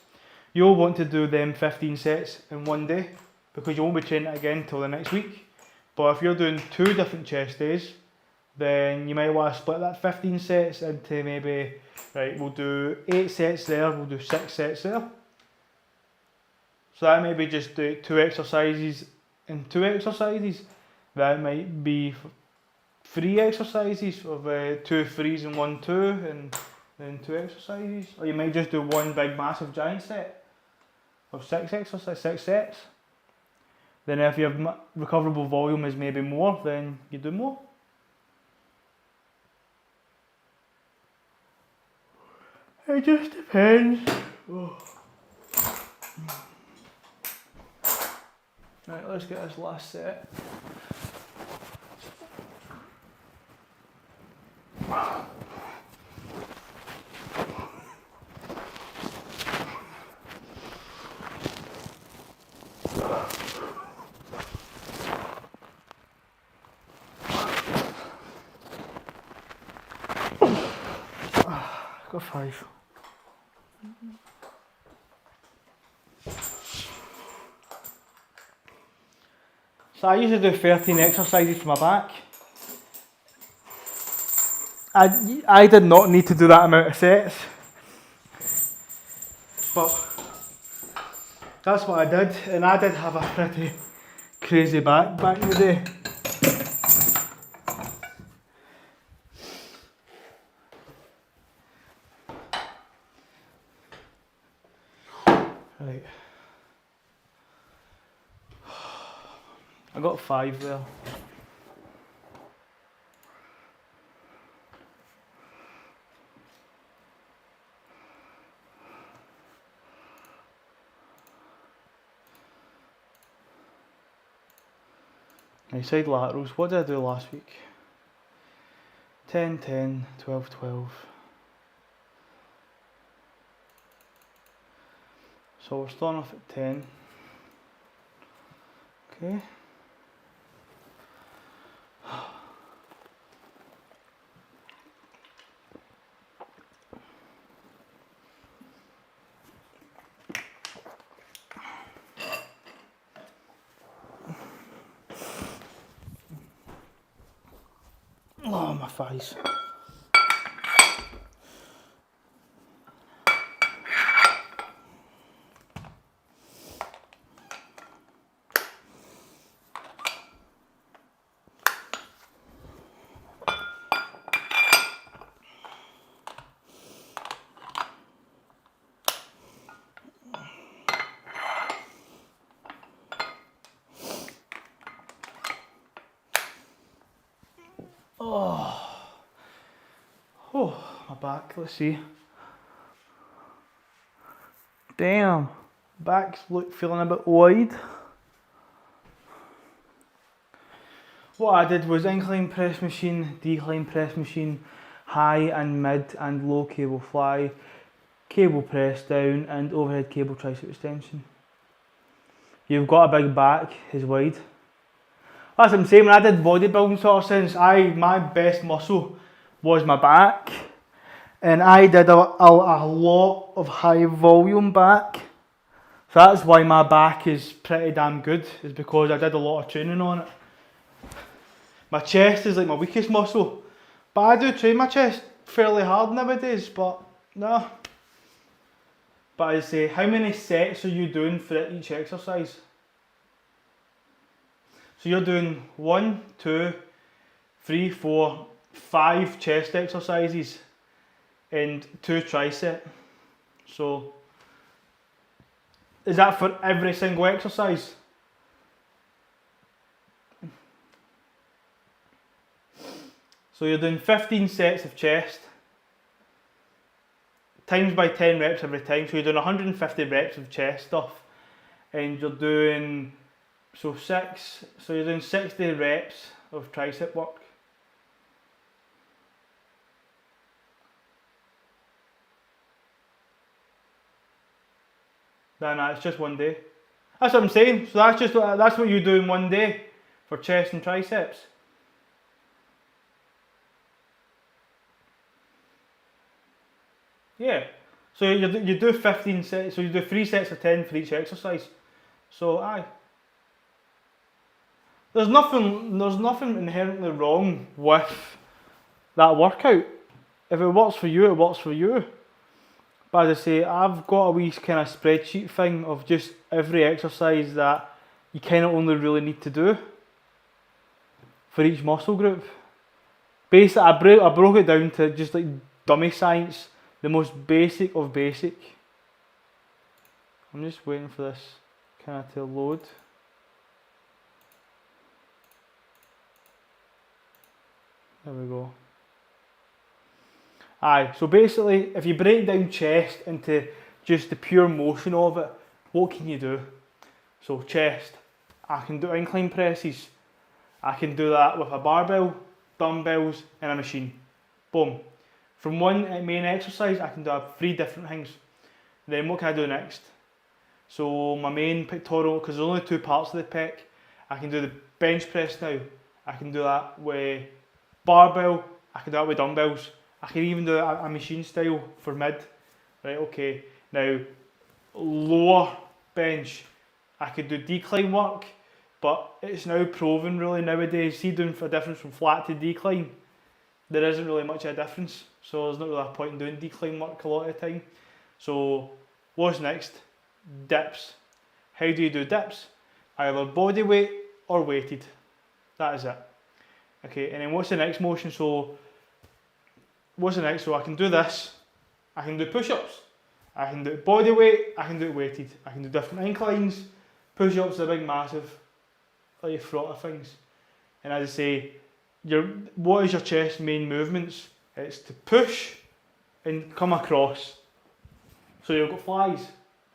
Speaker 2: You'll want to do them 15 sets in one day because you won't be training it again until the next week. But if you're doing 2 different chest days, then you might want to split that 15 sets into maybe, right, we'll do 8 sets there, we'll do 6 sets there. So that may be just do 2 exercises and 2 exercises. That might be 3 exercises of 2 threes and 1 2 and then 2 exercises. Or you might just do one big massive giant set of 6 exercises, 6 sets. Then if your recoverable volume is maybe more, then you do more. It just depends. Oh. Right, let's get this last set. Got 5. So I usually do 13 exercises for my back. I did not need to do that amount of sets, but that's what I did, and I did have a pretty crazy back in the day. Right. I got 5 there. Right, side laterals. What did I do last week? 10, 10, 12, 12. So we're starting off at 10. Okay. Oh, my thighs. Oh, my back, let's see. Damn, back's feeling a bit wide. What I did was incline press machine, decline press machine, high and mid and low cable fly, cable press down and overhead cable tricep extension. You've got a big back, is wide. That's what I'm saying, when I did bodybuilding sort of sense, my best muscle was my back. And I did a lot of high volume back. So that's why my back is pretty damn good, is because I did a lot of training on it. My chest is like my weakest muscle. But I do train my chest fairly hard nowadays, but no. But I say, how many sets are you doing for each exercise? So you're doing 1, 2, 3, 4, 5 chest exercises and 2 tricep. So is that for every single exercise? So you're doing 15 sets of chest times by 10 reps every time. So you're doing 150 reps of chest stuff, and you're doing so you're doing 60 reps of tricep work. No, it's just one day. That's what I'm saying. So that's what you do in one day for chest and triceps. Yeah. So you do 15 sets. So you do 3 sets of 10 for each exercise. So aye. There's nothing inherently wrong with that workout. If it works for you, it works for you. But as I say, I've got a wee kind of spreadsheet thing of just every exercise that you kind of only really need to do for each muscle group. Basically, I broke it down to just like dummy science, the most basic of basic. I'm just waiting for this kind of to load. There we go. Aye, so basically, if you break down chest into just the pure motion of it, what can you do? So chest, I can do incline presses. I can do that with a barbell, dumbbells and a machine. Boom. From one main exercise I can do 3 different things. Then what can I do next? So my main pectoral, because there's only 2 parts of the pec, I can do the bench press now. I can do that with barbell, I can do that with dumbbells. I can even do a machine style for mid. Right, okay. Now, lower bench, I could do decline work, but it's now proven really nowadays, see doing a difference from flat to decline, there isn't really much of a difference. So there's not really a point in doing decline work a lot of the time. So what's next? Dips. How do you do dips? Either body weight or weighted. That is it. Okay, and then what's the next motion? So what's the next? So I can do this. I can do push-ups. I can do body weight. I can do weighted. I can do different inclines. Push-ups are big, massive, like fraught of things. And as I say, what is your chest main movements? It's to push and come across. So you've got flies.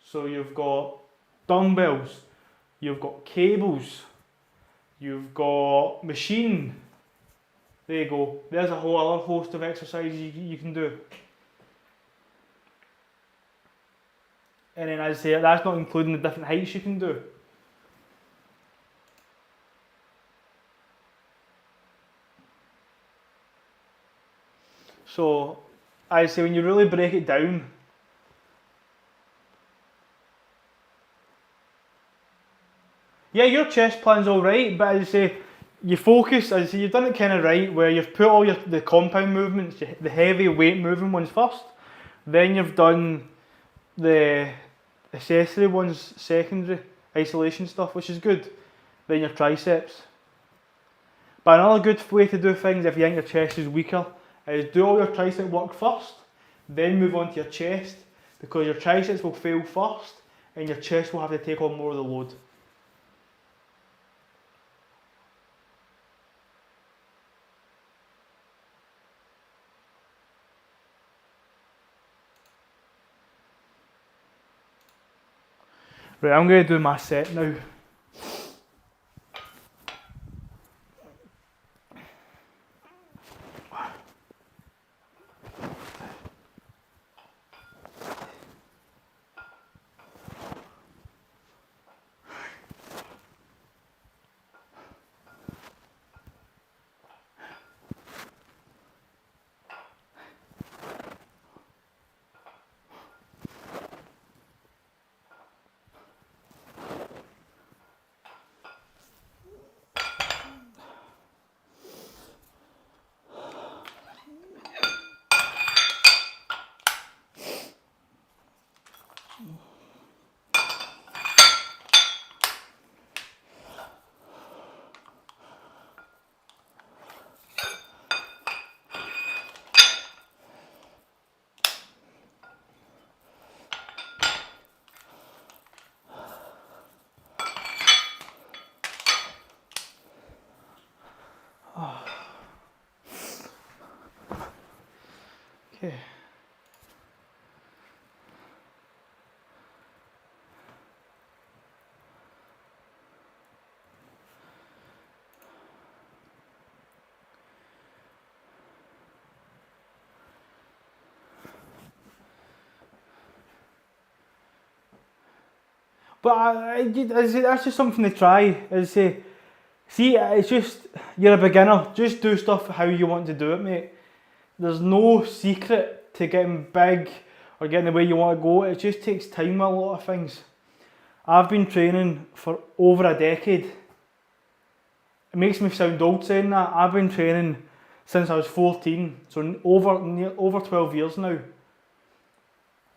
Speaker 2: So you've got dumbbells. You've got cables. You've got machine. There you go. There's a whole other host of exercises you can do. And then as I say, that's not including the different heights you can do. So, I say when you really break it down, yeah, your chest plan's alright, but as I say, you focus, as I say, you've done it kind of right, where you've put all the compound movements, the heavy weight moving ones first, then you've done the accessory ones secondary, isolation stuff, which is good, then your triceps. But another good way to do things if you think your chest is weaker is do all your tricep work first, then move on to your chest, because your triceps will fail first and your chest will have to take on more of the load. Right, I'm going to do my set now. Okay. But that's just something to try. As I say, see, it's just, you're a beginner. Just do stuff how you want to do it, mate. There's no secret to getting big or getting the way you want to go. It just takes time with a lot of things. I've been training for over a decade. It makes me sound old saying that. I've been training since I was 14, so over 12 years now.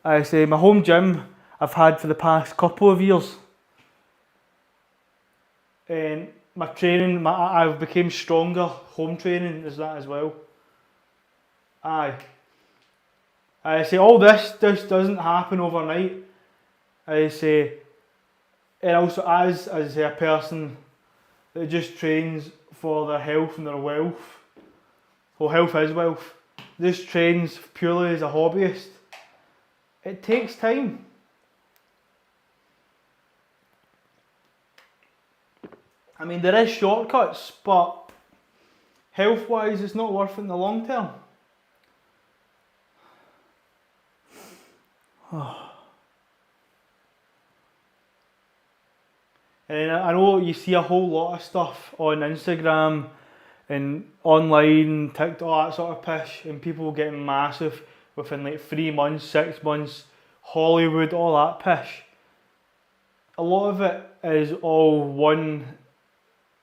Speaker 2: I say my home gym I've had for the past couple of years. And my training, I've become stronger. Home training is that as well. Aye. I say all this doesn't happen overnight. I say, and also as I say, a person that just trains for their health and their wealth. Well, health is wealth. Just trains purely as a hobbyist. It takes time. I mean, there is shortcuts, but health-wise, it's not worth it in the long term. And I know you see a whole lot of stuff on Instagram and online, TikTok, that sort of pish, and people getting massive within like 3 months, 6 months, Hollywood, all that pish. A lot of it is all one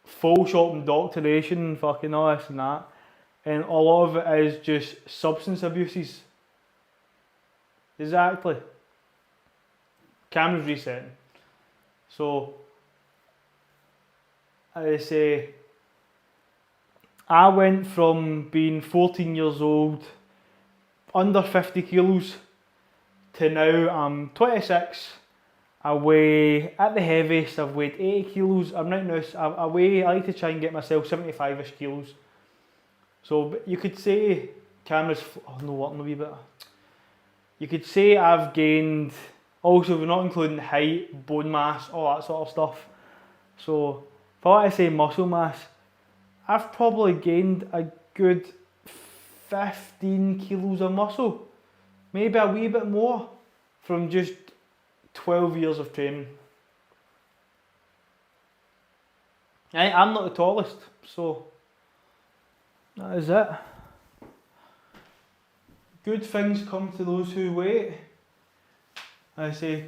Speaker 2: full shop indoctrination, fucking all this and that, and a lot of it is just substance abuses. Exactly. Camera's resetting. So, I say, I went from being 14 years old, under 50 kilos, to now I'm 26. I weigh, at the heaviest, I've weighed 80 kilos. I'm right now, I like to try and get myself 75-ish kilos. So you could say, cameras, oh no, working a wee bit. You could say I've gained, also we're not including height, bone mass, all that sort of stuff. So if I want to say muscle mass, I've probably gained a good 15 kilos of muscle. Maybe a wee bit more from just 12 years of training. I'm not the tallest, so that is it. Good things come to those who wait. I say,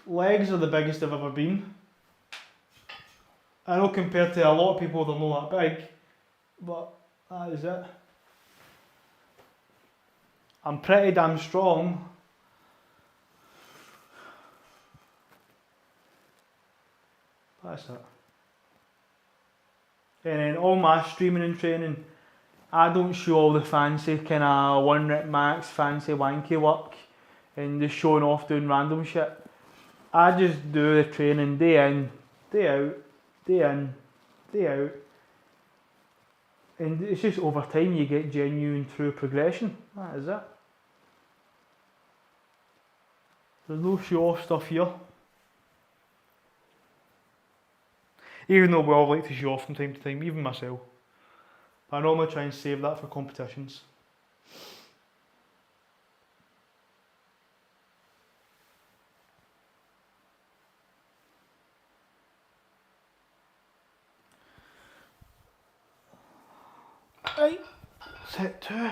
Speaker 2: legs are the biggest I've ever been. I know compared to a lot of people they're not that big, but that is it. I'm pretty damn strong. That's it. And then all my streaming and training, I don't show all the fancy kind of 1 rep max, fancy wanky work and just showing off doing random shit. I just do the training day in, day out, day in, day out. And it's just over time you get genuine true progression. That is it. There's no show off stuff here. Even though we all like to show off from time to time, even myself. I normally try and save that for competitions. Right, set 2.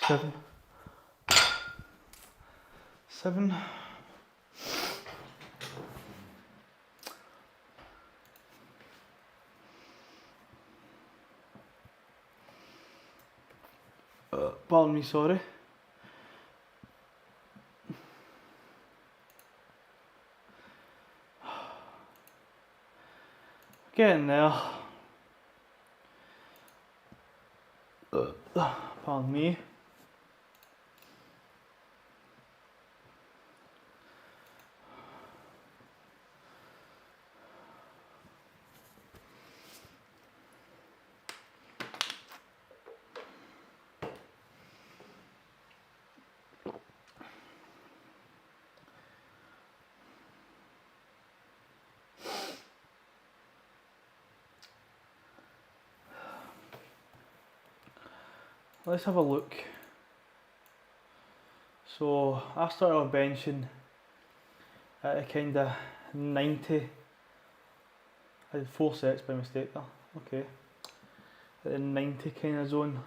Speaker 2: Seven. 7. Pardon me, sorry. Getting there. Pardon me. Let's have a look. So I started off benching at a kind of 90. I did 4 sets by mistake there. Okay. At the 90 kind of zone.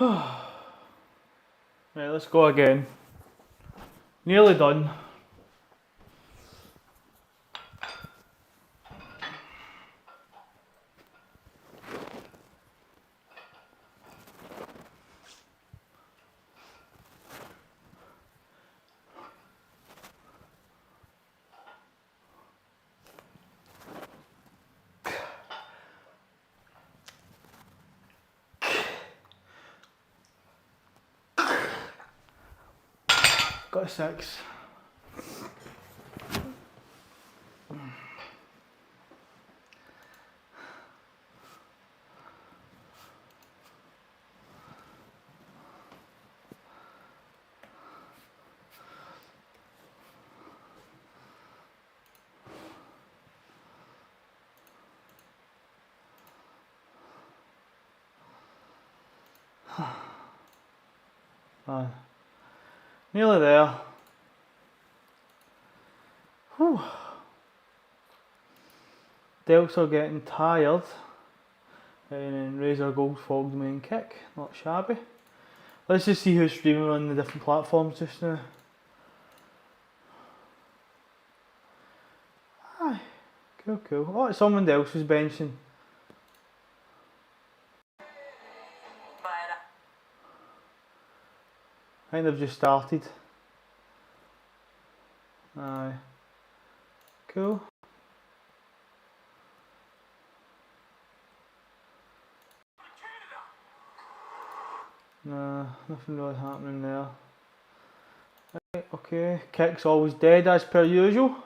Speaker 2: Right, let's go again. Nearly done. Got a 6. Nearly there. Whew. Delts are getting tired. And then Razor Gold Fog's main kick, not shabby. Let's just see who's streaming on the different platforms just now. Aye, cool. Oh, it's someone else who's benching. I think they've just started. Aye. Cool. Nah, nothing really happening there. Right, okay, kick's always dead as per usual.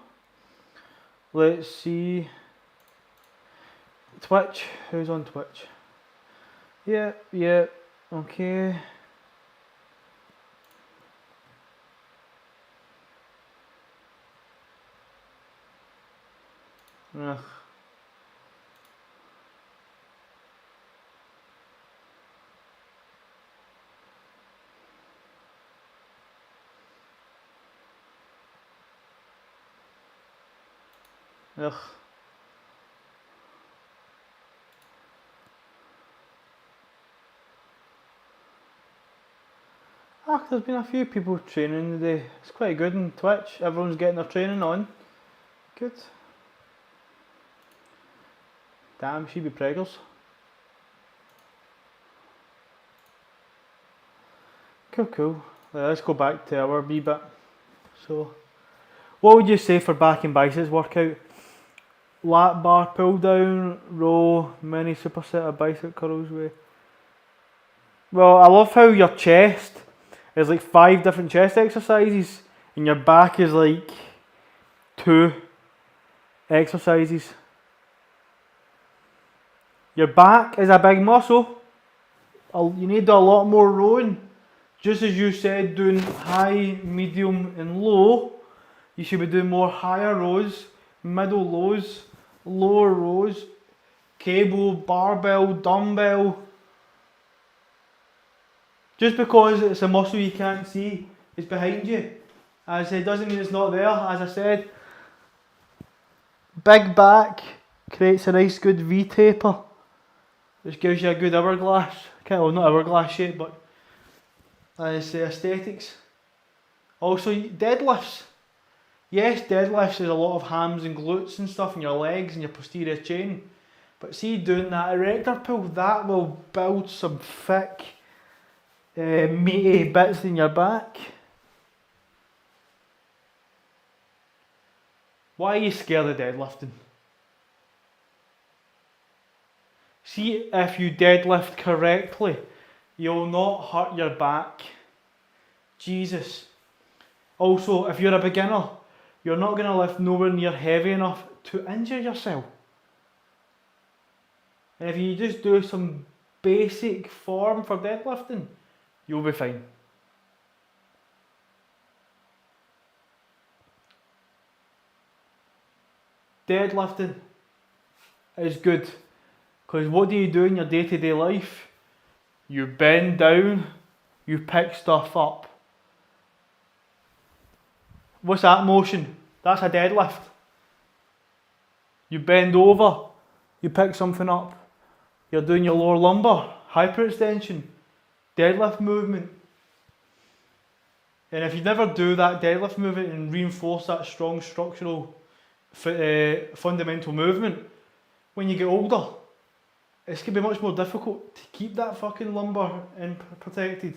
Speaker 2: Let's see. Twitch, who's on Twitch? Yeah, okay. Ugh. Ugh. There's been a few people training today. It's quite good on Twitch. Everyone's getting their training on. Good. Damn, she be preggers. Cool. Let's go back to our wee bit. So, what would you say for back and biceps workout? Lat bar pull down, row, mini superset of bicep curls with. Well, I love how your chest is like 5 different chest exercises and your back is like 2 exercises. Your back is a big muscle. You need to do a lot more rowing. Just as you said, doing high, medium and low, you should be doing more higher rows, middle lows, lower rows, cable, barbell, dumbbell. Just because it's a muscle you can't see is behind you, as it doesn't mean it's not there. As I said, big back creates a nice good V-taper, which gives you a good hourglass. Well, not hourglass shape, but it's aesthetics. Also, deadlifts. Yes, deadlifts is a lot of hams and glutes and stuff in your legs and your posterior chain. But see, doing that erector pull, that will build some thick, meaty bits in your back. Why are you scared of deadlifting? See, if you deadlift correctly, you'll not hurt your back. Jesus. Also, if you're a beginner, you're not going to lift nowhere near heavy enough to injure yourself. And if you just do some basic form for deadlifting, you'll be fine. Deadlifting is good, because what do you do in your day-to-day life? You bend down, you pick stuff up. What's that motion? That's a deadlift. You bend over, you pick something up. You're doing your lower lumbar, hyperextension. deadlift movement. And if you never do that deadlift movement and reinforce that strong structural fundamental movement, when you get older, it's going to be much more difficult to keep that fucking lumbar protected.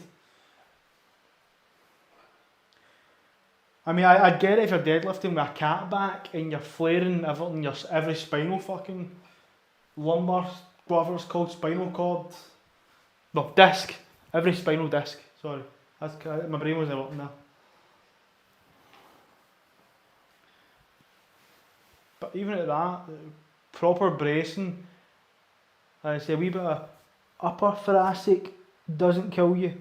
Speaker 2: I mean, I'd get it if you're deadlifting with a cat back and you're flaring every spinal fucking lumbar, whatever it's called, spinal cord. No, disc. Every spinal disc. Sorry. My brain wasn't working there. But even at that, proper bracing, I say a wee bit of upper thoracic doesn't kill you.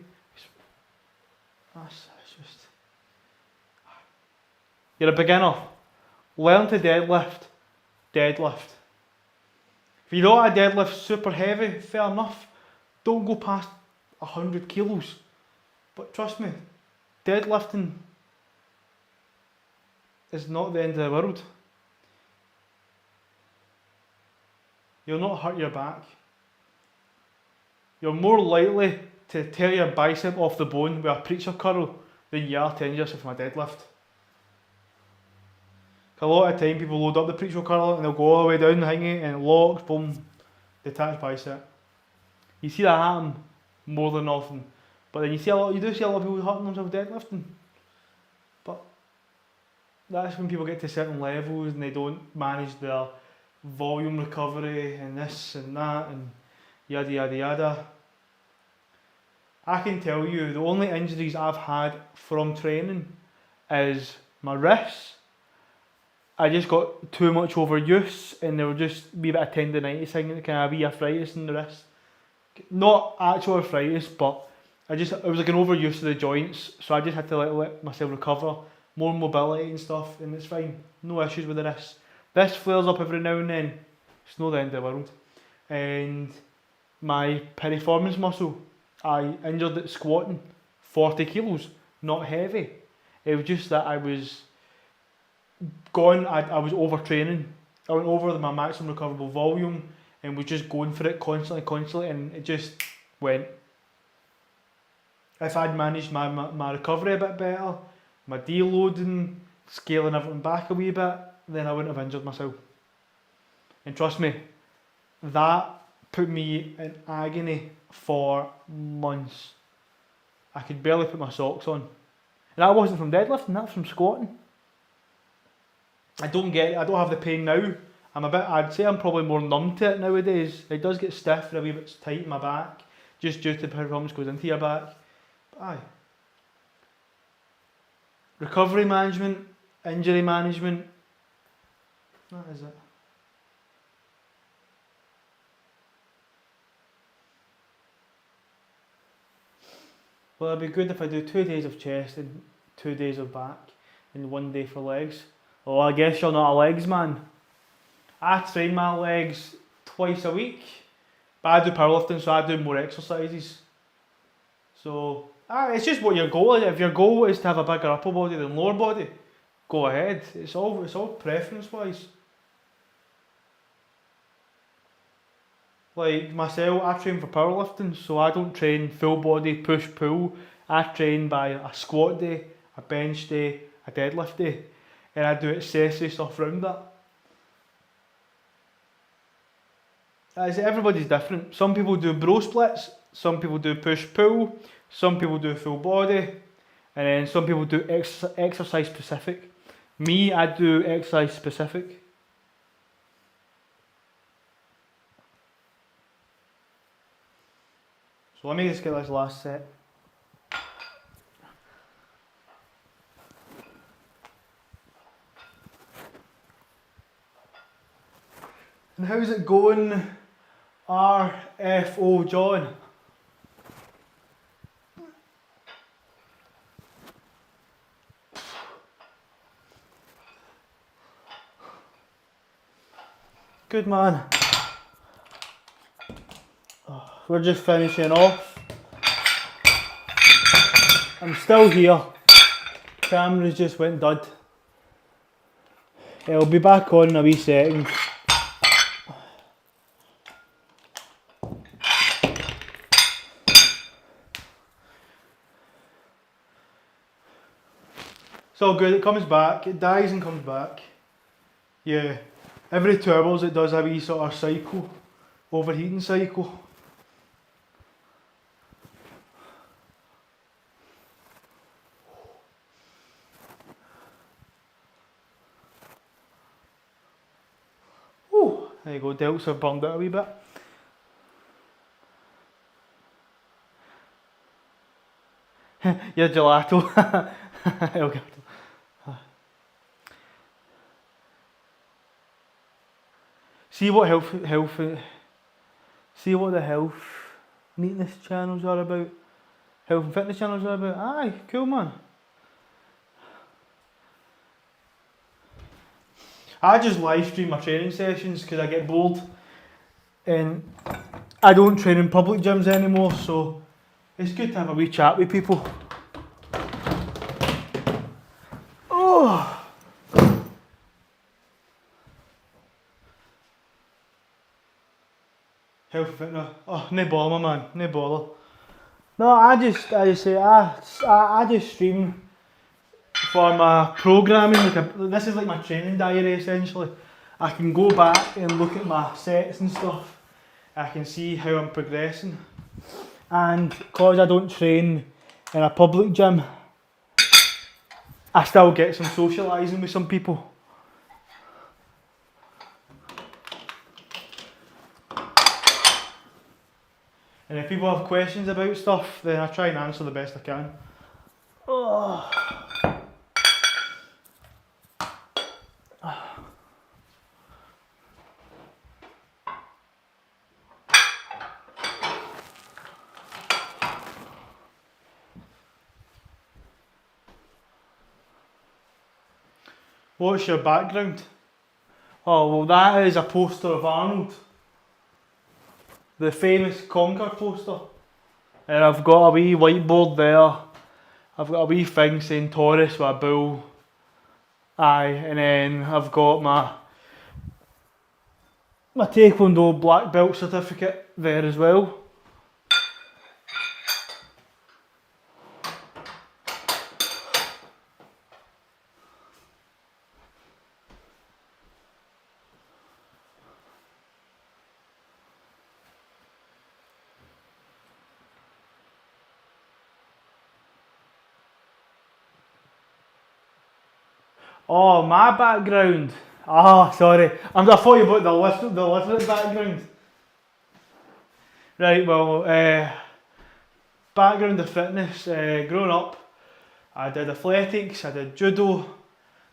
Speaker 2: That's just... You're a beginner. Learn to deadlift. Deadlift. If you don't want to deadlift super heavy, fair enough. Don't go past 100 kilos. But trust me, deadlifting is not the end of the world. You'll not hurt your back. You're more likely to tear your bicep off the bone with a preacher curl than you are tearing yourself from a deadlift. A lot of time people load up the preacher curl and they'll go all the way down the thingy and it locks, boom, detached bicep. You see that happen more than often. But then you do see a lot of people hurting themselves deadlifting. But that's when people get to certain levels and they don't manage their volume recovery and this and that and yada yada yada. I can tell you the only injuries I've had from training is my wrists. I just got too much overuse and there were just a wee bit of tendinitis thing, kind of wee arthritis in the wrist. Not actual arthritis, but it was like an overuse of the joints, so I just had to let myself recover, more mobility and stuff, and it's fine. No issues with the wrist. This flares up every now and then. It's not the end of the world. And my piriformis muscle, I injured it squatting 40 kilos, not heavy. It was just that I was gone, I was overtraining. I went over my maximum recoverable volume and was just going for it constantly, and it just went. If I'd managed my recovery a bit better, my deloading, scaling everything back a wee bit, then I wouldn't have injured myself. And trust me, that put me in agony for months. I could barely put my socks on. And that wasn't from deadlifting, that was from squatting. I don't get it, I don't have the pain now. I'd say I'm probably more numb to it nowadays. It does get stiff and a wee bit tight in my back, just due to the performance goes into your back. But aye. Recovery management, injury management, that is it. Well, it'd be good if I do 2 days of chest and 2 days of back and 1 day for legs. Oh, I guess you're not a legs man. I train my legs twice a week, but I do powerlifting, so I do more exercises. So, it's just what your goal is. If your goal is to have a bigger upper body than lower body, go ahead. It's all preference wise. Like myself, I train for powerlifting, so I don't train full body push pull. I train by a squat day, a bench day, a deadlift day, and I do accessory stuff around that. Everybody's different. Some people do bro splits, some people do push pull, some people do full body, and then some people do exercise specific. Me, I do exercise specific. So let me just get this last set. And how's it going, RFO John? Good man. We're just finishing off. I'm still here. Cameras just went dud. I'll be back on in a wee second. It's all good, it comes back, it dies and comes back. Yeah, every 2 hours it does a wee sort of cycle, overheating cycle. Ooh, there you go, delts have burned out a wee bit. Your gelato. El gato. See what see what the health neatness channels are about. Health and fitness channels are about. Aye, cool man. I just live stream my training sessions because I get bored and I don't train in public gyms anymore, so it's good to have a wee chat with people. Oh! Health and fitness. Oh, no bother, my man, no bother. No, I just say I just stream for my programming. This is like my training diary essentially. I can go back and look at my sets and stuff. I can see how I'm progressing. And because I don't train in a public gym, I still get some socialising with some people. And if people have questions about stuff, then I try and answer the best I can. Oh. What's your background? Oh, well, that is a poster of Arnold. The famous Conquer poster. And I've got a wee whiteboard there. I've got a wee thing saying Taurus with a bull. Aye, and then I've got my Taekwondo black belt certificate there as well. Oh, my background. Ah, oh, sorry. I thought you about the listener's background. Right, well, background of fitness. Growing up, I did athletics, I did judo.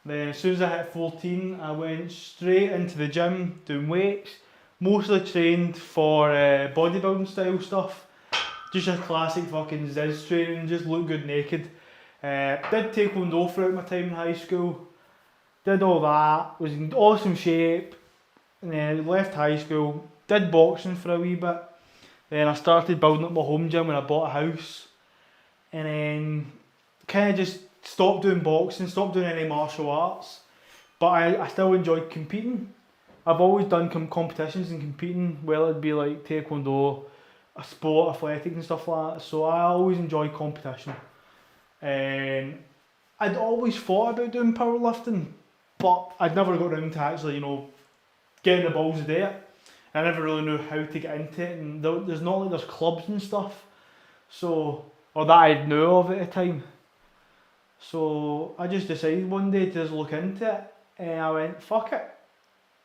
Speaker 2: Then as soon as I hit 14, I went straight into the gym doing weights. Mostly trained for bodybuilding style stuff. Just a classic fucking Ziz training, just look good naked. Did Taekwondo throughout my time in high school. Did all that, was in awesome shape, and then left high school, did boxing for a wee bit, then I started building up my home gym when I bought a house, and then kind of just stopped doing boxing, stopped doing any martial arts, but I still enjoyed competing. I've always done competitions and competing, whether it be like Taekwondo, a sport, athletics and stuff like that, so I always enjoy competition. And I'd always thought about doing powerlifting, but I'd never got around to actually, getting the balls to do it. I never really knew how to get into it, and there's not like there's clubs and stuff, so, or that I knew of at the time. So I just decided one day to just look into it, and I went, fuck it.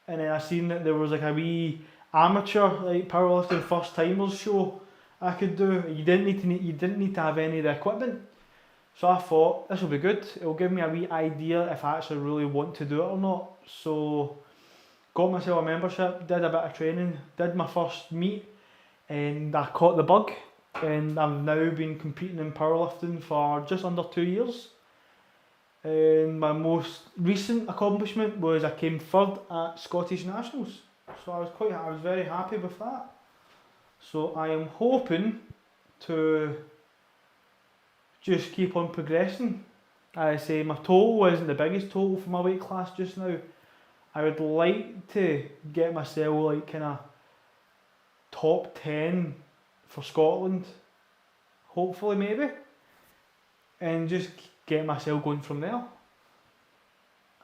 Speaker 2: And then I seen that there was like a wee amateur like powerlifting first timers show I could do. You didn't need to have any of the equipment. So I thought, this will be good, it'll give me a wee idea if I actually really want to do it or not. So, got myself a membership, did a bit of training, did my first meet, and I caught the bug. And I've now been competing in powerlifting for just under 2 years. And my most recent accomplishment was I came third at Scottish Nationals. So I was very happy with that. So I am hoping to just keep on progressing. I say my total isn't the biggest total for my weight class just now. I would like to get myself like kind of top 10 for Scotland, hopefully maybe, and just get myself going from there.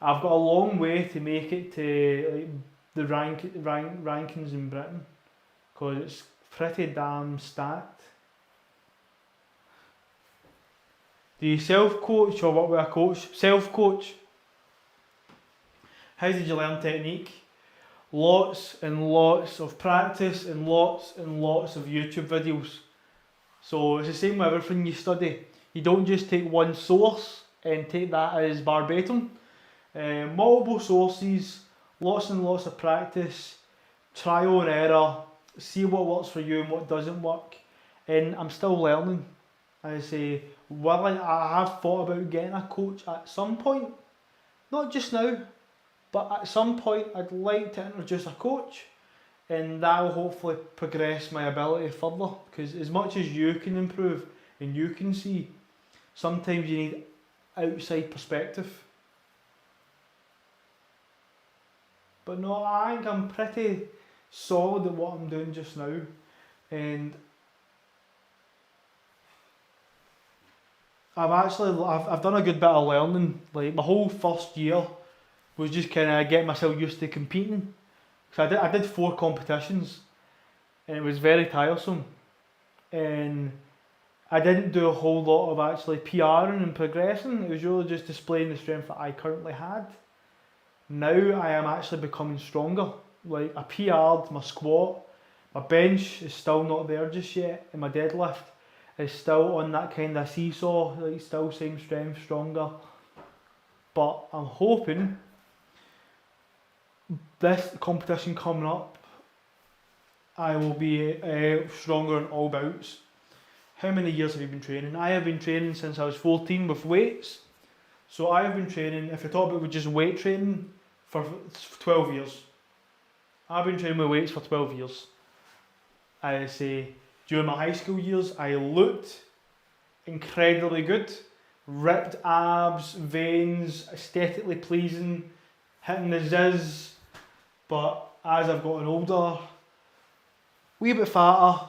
Speaker 2: I've got a long way to make it to like the rankings in Britain, because it's pretty damn stacked. Do you self-coach or work with a coach? Self-coach. How did you learn technique? Lots and lots of practice and lots of YouTube videos. So it's the same with everything you study. You don't just take one source and take that as verbatim. Multiple sources, lots and lots of practice, trial and error, see what works for you and what doesn't work. And I'm still learning. I say, well, I have thought about getting a coach at some point, not just now, but at some point I'd like to introduce a coach, and that will hopefully progress my ability further, because as much as you can improve and you can see, sometimes you need outside perspective. But no, I think I'm pretty solid at what I'm doing just now, and I've done a good bit of learning. Like my whole first year was just kind of getting myself used to competing. So I did 4 competitions, and it was very tiresome. And I didn't do a whole lot of actually PRing and progressing. It was really just displaying the strength that I currently had. Now I am actually becoming stronger. Like I PR'd my squat, my bench is still not there just yet, and my deadlift is still on that kind of seesaw, like still same strength, stronger. But I'm hoping this competition coming up, I will be stronger in all bouts. How many years have you been training? I have been training since I was 14 with weights. So I have been training, if you talk about just weight training, for 12 years. I've been training with weights for 12 years. I say, during my high school years, I looked incredibly good. Ripped abs, veins, aesthetically pleasing, hitting the zizz. But as I've gotten older, wee bit fatter,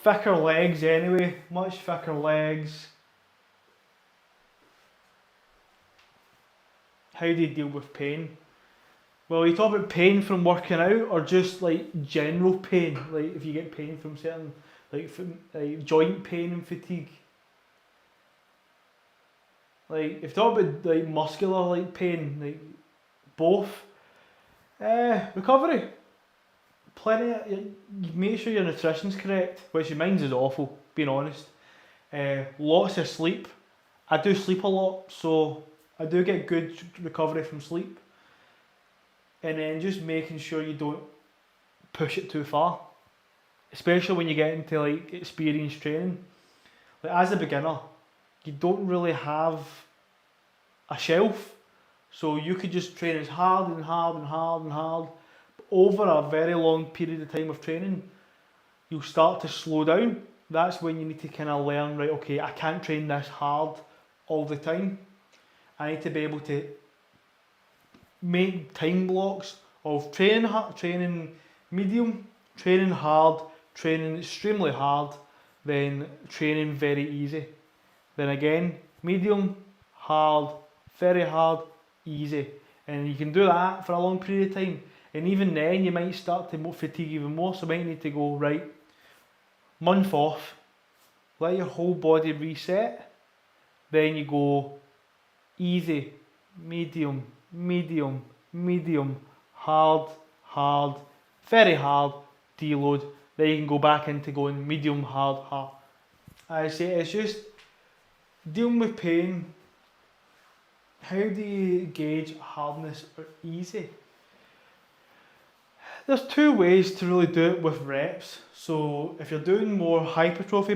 Speaker 2: thicker legs anyway, much thicker legs. How do you deal with pain? Well, you talk about pain from working out, or just like general pain, like if you get pain from certain, like joint pain and fatigue. Like if you talk about like muscular like pain, like both. Recovery. You make sure your nutrition's correct, which mine's is awful, being honest. Lots of sleep. I do sleep a lot, so I do get good recovery from sleep. And then just making sure you don't push it too far, especially when you get into like experienced training. Like as a beginner, you don't really have a shelf, so you could just train as hard and hard and hard and hard. But over a very long period of time of training, you'll start to slow down. That's when you need to kind of learn, right, okay, I can't train this hard all the time. I need to be able to make time blocks of training hard, training medium, training hard, training extremely hard, then training very easy. Then again, medium, hard, very hard, easy. And you can do that for a long period of time. And even then you might start to fatigue even more, so you might need to go, right, month off, let your whole body reset, then you go easy, medium, medium, medium, hard, hard, very hard, deload. Then you can go back into going medium, hard, hard. I say it's just dealing with pain. How do you gauge hardness or easy? There's 2 ways to really do it with reps. So if you're doing more hypertrophy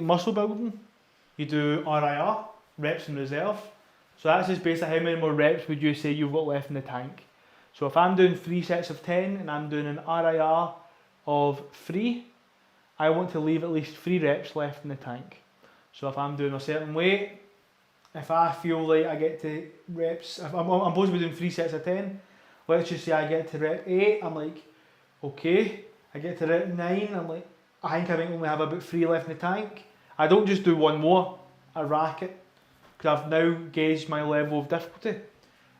Speaker 2: muscle building, you do RIR, reps in reserve. So that's just basically how many more reps would you say you've got left in the tank. So if I'm doing 3 sets of 10 and I'm doing an RIR of 3, I want to leave at least 3 reps left in the tank. So if I'm doing a certain weight, if I feel like I get to reps, if I'm supposed to be doing 3 sets of 10, let's just say I get to rep 8, I'm like, okay. I get to rep 9, I'm like, I think I might only have about 3 left in the tank. I don't just do one more, I rack it, because I've now gauged my level of difficulty.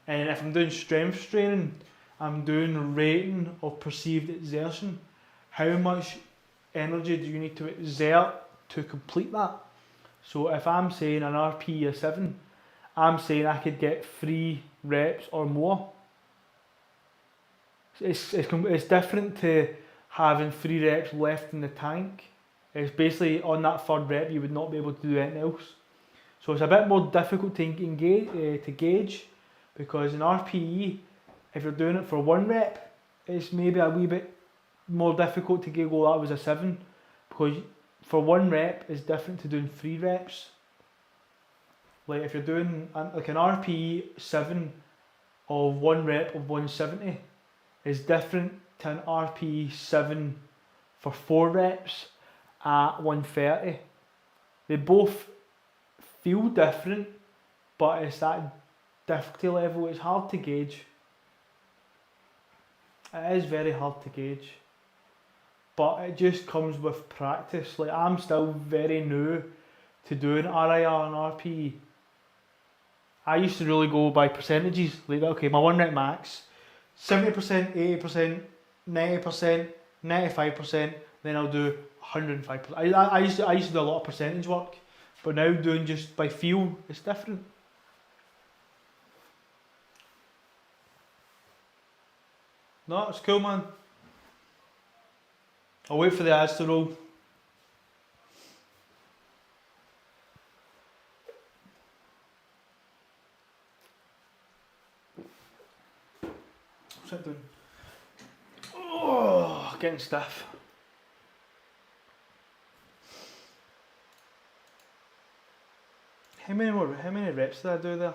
Speaker 2: And if I'm doing strength training, I'm doing rating of perceived exertion. How much energy do you need to exert to complete that? So if I'm saying an RPE of 7, I'm saying I could get 3 reps or more. It's different to having 3 reps left in the tank. It's basically on that third rep you would not be able to do anything else. So it's a bit more difficult to gauge because in RPE, if you're doing it for 1 rep, it's maybe a wee bit more difficult to gauge, oh that was a 7, because for 1 rep it's different to doing 3 reps. Like if you're doing like an RPE 7 of 1 rep of 170 is different to an RPE 7 for 4 reps at 130. They both feel different, but it's that difficulty level, it's hard to gauge. It is very hard to gauge, but it just comes with practice. Like I'm still very new to doing RIR and RPE. I used to really go by percentages, like okay, my 1 rep max, 70%, 80%, 90%, 95%, then I'll do 105%. I used to do a lot of percentage work, but now doing just by feel, it's different. No, it's cool, man. I'll wait for the ads to roll. Sit down. Oh, getting stiff. How many reps did I do there?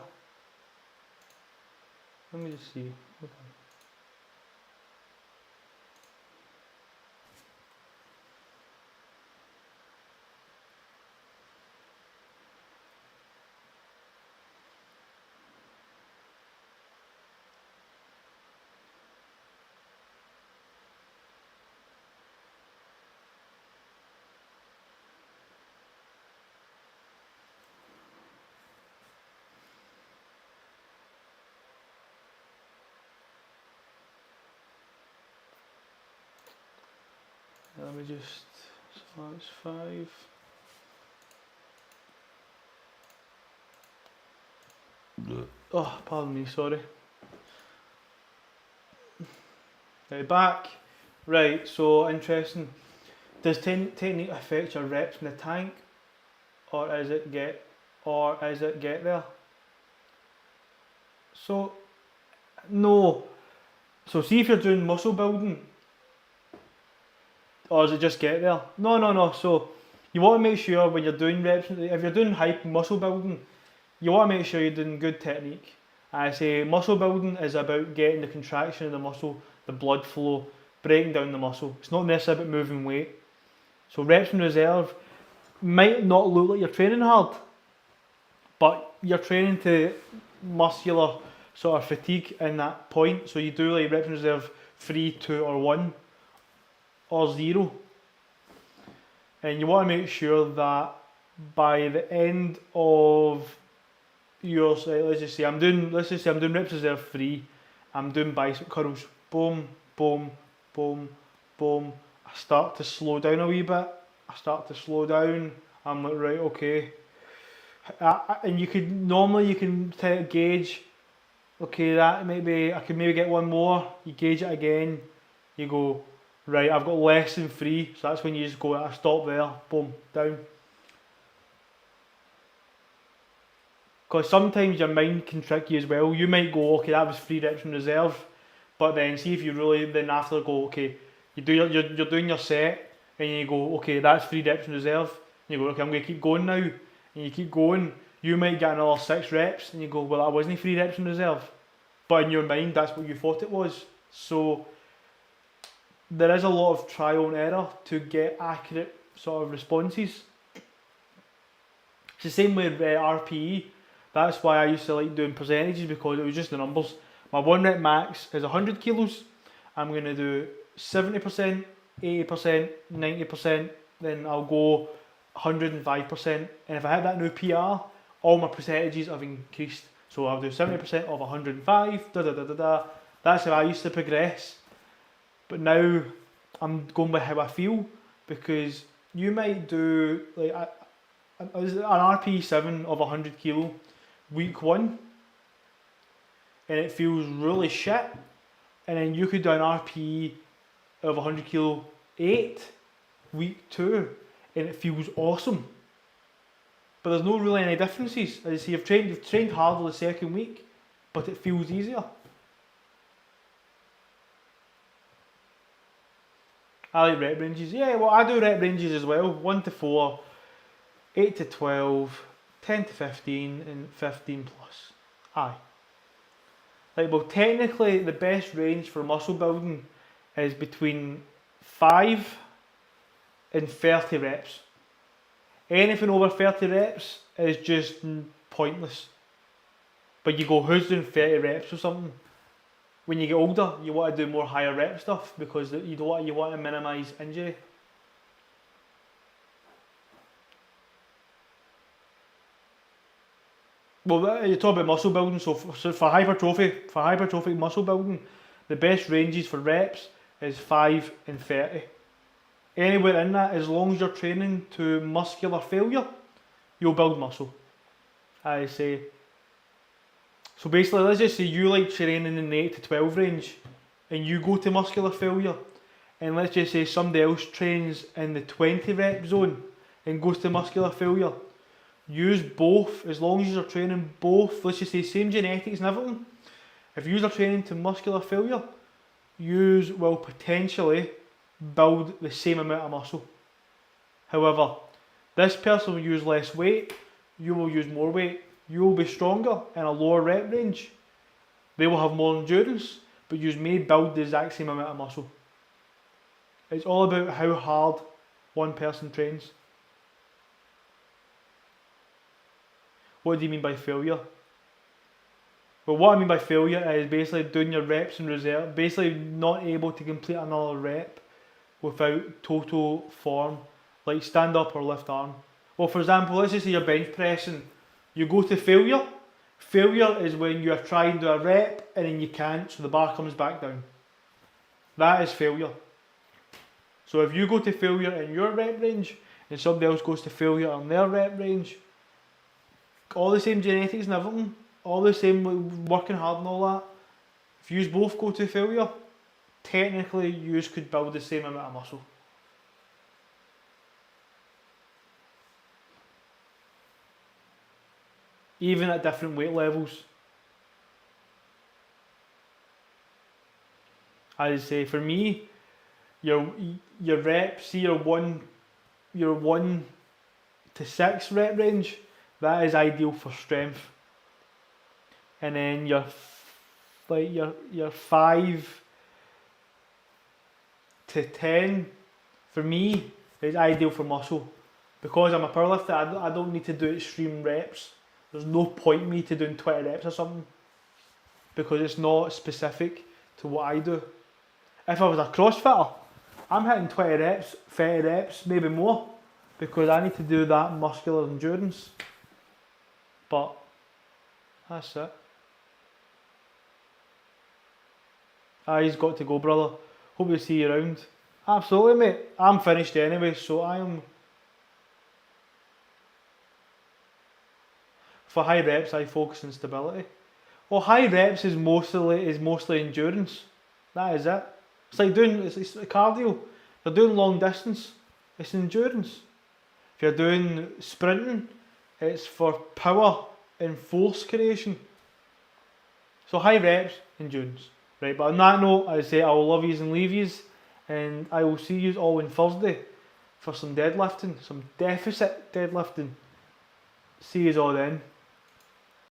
Speaker 2: Let me just see. Okay. Let me just, so that's 5. Oh, pardon me, sorry. Right, back. Right, so interesting. Does technique affect your reps in the tank, or is it get there? So, no. So see if you're doing muscle building, or does it just get there? No. So you want to make sure when you're doing reps, if you're doing high muscle building, you want to make sure you're doing good technique. I say muscle building is about getting the contraction of the muscle, the blood flow, breaking down the muscle. It's not necessarily about moving weight. So reps in reserve might not look like you're training hard, but you're training to muscular sort of fatigue in that point. So you do like reps in reserve 3, 2 or 1 or 0. And you want to make sure that by the end of your, let's just say I'm doing reps reserve 3, I'm doing bicep curls, boom, boom, boom, boom. I start to slow down a wee bit. I'm like, right, okay. And you can gauge, okay, that maybe I could maybe get 1 more. You gauge it again. You go, right, I've got less than 3, so that's when you just go, I stop there, boom, down. Because sometimes your mind can trick you as well. You might go, okay, that was 3 reps in reserve, but then see if you really then after go, okay, you're doing your set, and you go, okay, that's 3 reps in reserve. And you go, okay, I'm going to keep going now, and you keep going. You might get another 6 reps, and you go, well, that wasn't 3 reps in reserve, but in your mind, that's what you thought it was. So there is a lot of trial and error to get accurate sort of responses. It's the same with RPE. That's why I used to like doing percentages, because it was just the numbers. My 1 rep max is 100 kilos. I'm going to do 70%, 80%, 90%, then I'll go 105%. And if I hit that new PR, all my percentages have increased. So I'll do 70% of 105, da da da da da. That's how I used to progress. But now I'm going by how I feel, because you might do like an RP7 of 100 kilo week 1 and it feels really shit, and then you could do an RP of 100 kilo 8 week 2 and it feels awesome. But there's no really any differences. As you see, you've trained harder the second week, but it feels easier. I like rep ranges. Yeah, well, I do rep ranges as well. 1 to 4, 8 to 12, 10 to 15, and 15 plus. Aye. Like, well, technically, the best range for muscle building is between 5 and 30 reps. Anything over 30 reps is just pointless. But you go, who's doing 30 reps or something? When you get older, you want to do more higher rep stuff because you want to minimise injury. Well, you talk about muscle building, so for hypertrophic muscle building, the best ranges for reps is 5 and 30. Anywhere in that, as long as you're training to muscular failure, you'll build muscle. I say. So basically, let's just say you like training in the 8 to 12 range, and you go to muscular failure, and let's just say somebody else trains in the 20 rep zone and goes to muscular failure. Use both, as long as you're training both, let's just say same genetics and everything. If you are training to muscular failure, you will potentially build the same amount of muscle. However, this person will use less weight, you will use more weight, you will be stronger in a lower rep range. They will have more endurance, but you may build the exact same amount of muscle. It's all about how hard one person trains. What do you mean by failure? Well, what I mean by failure is basically doing your reps in reserve, basically not able to complete another rep without total form, like stand up or lift arm. Well, for example, let's just say you're bench pressing, you go to failure. Failure is when you are trying to do a rep and then you can't, so the bar comes back down. That is failure. So if you go to failure in your rep range and somebody else goes to failure on their rep range, all the same genetics and everything, all the same working hard and all that, if you both go to failure, technically you could build the same amount of muscle. Even at different weight levels. I'd say for me, your reps, see your 1 to 6 rep range, that is ideal for strength. And then your 5 to 10, for me, is ideal for muscle. Because I'm a powerlifter, I don't need to do extreme reps. There's no point in me to doing 20 reps or something, because it's not specific to what I do. If I was a CrossFitter, I'm hitting 20 reps, 30 reps, maybe more, because I need to do that muscular endurance. But that's it. He's got to go, brother. Hope to see you around. Absolutely, mate. I'm finished anyway, so I am. For high reps, I focus on stability. Well, high reps is mostly endurance. That is it. It's like it's cardio. They're doing long distance. It's endurance. If you're doing sprinting, it's for power and force creation. So high reps, endurance. Right, but on that note, I say I will love yous and leave yous, and I will see yous all on Thursday for some deadlifting, some deficit deadlifting. See yous all then.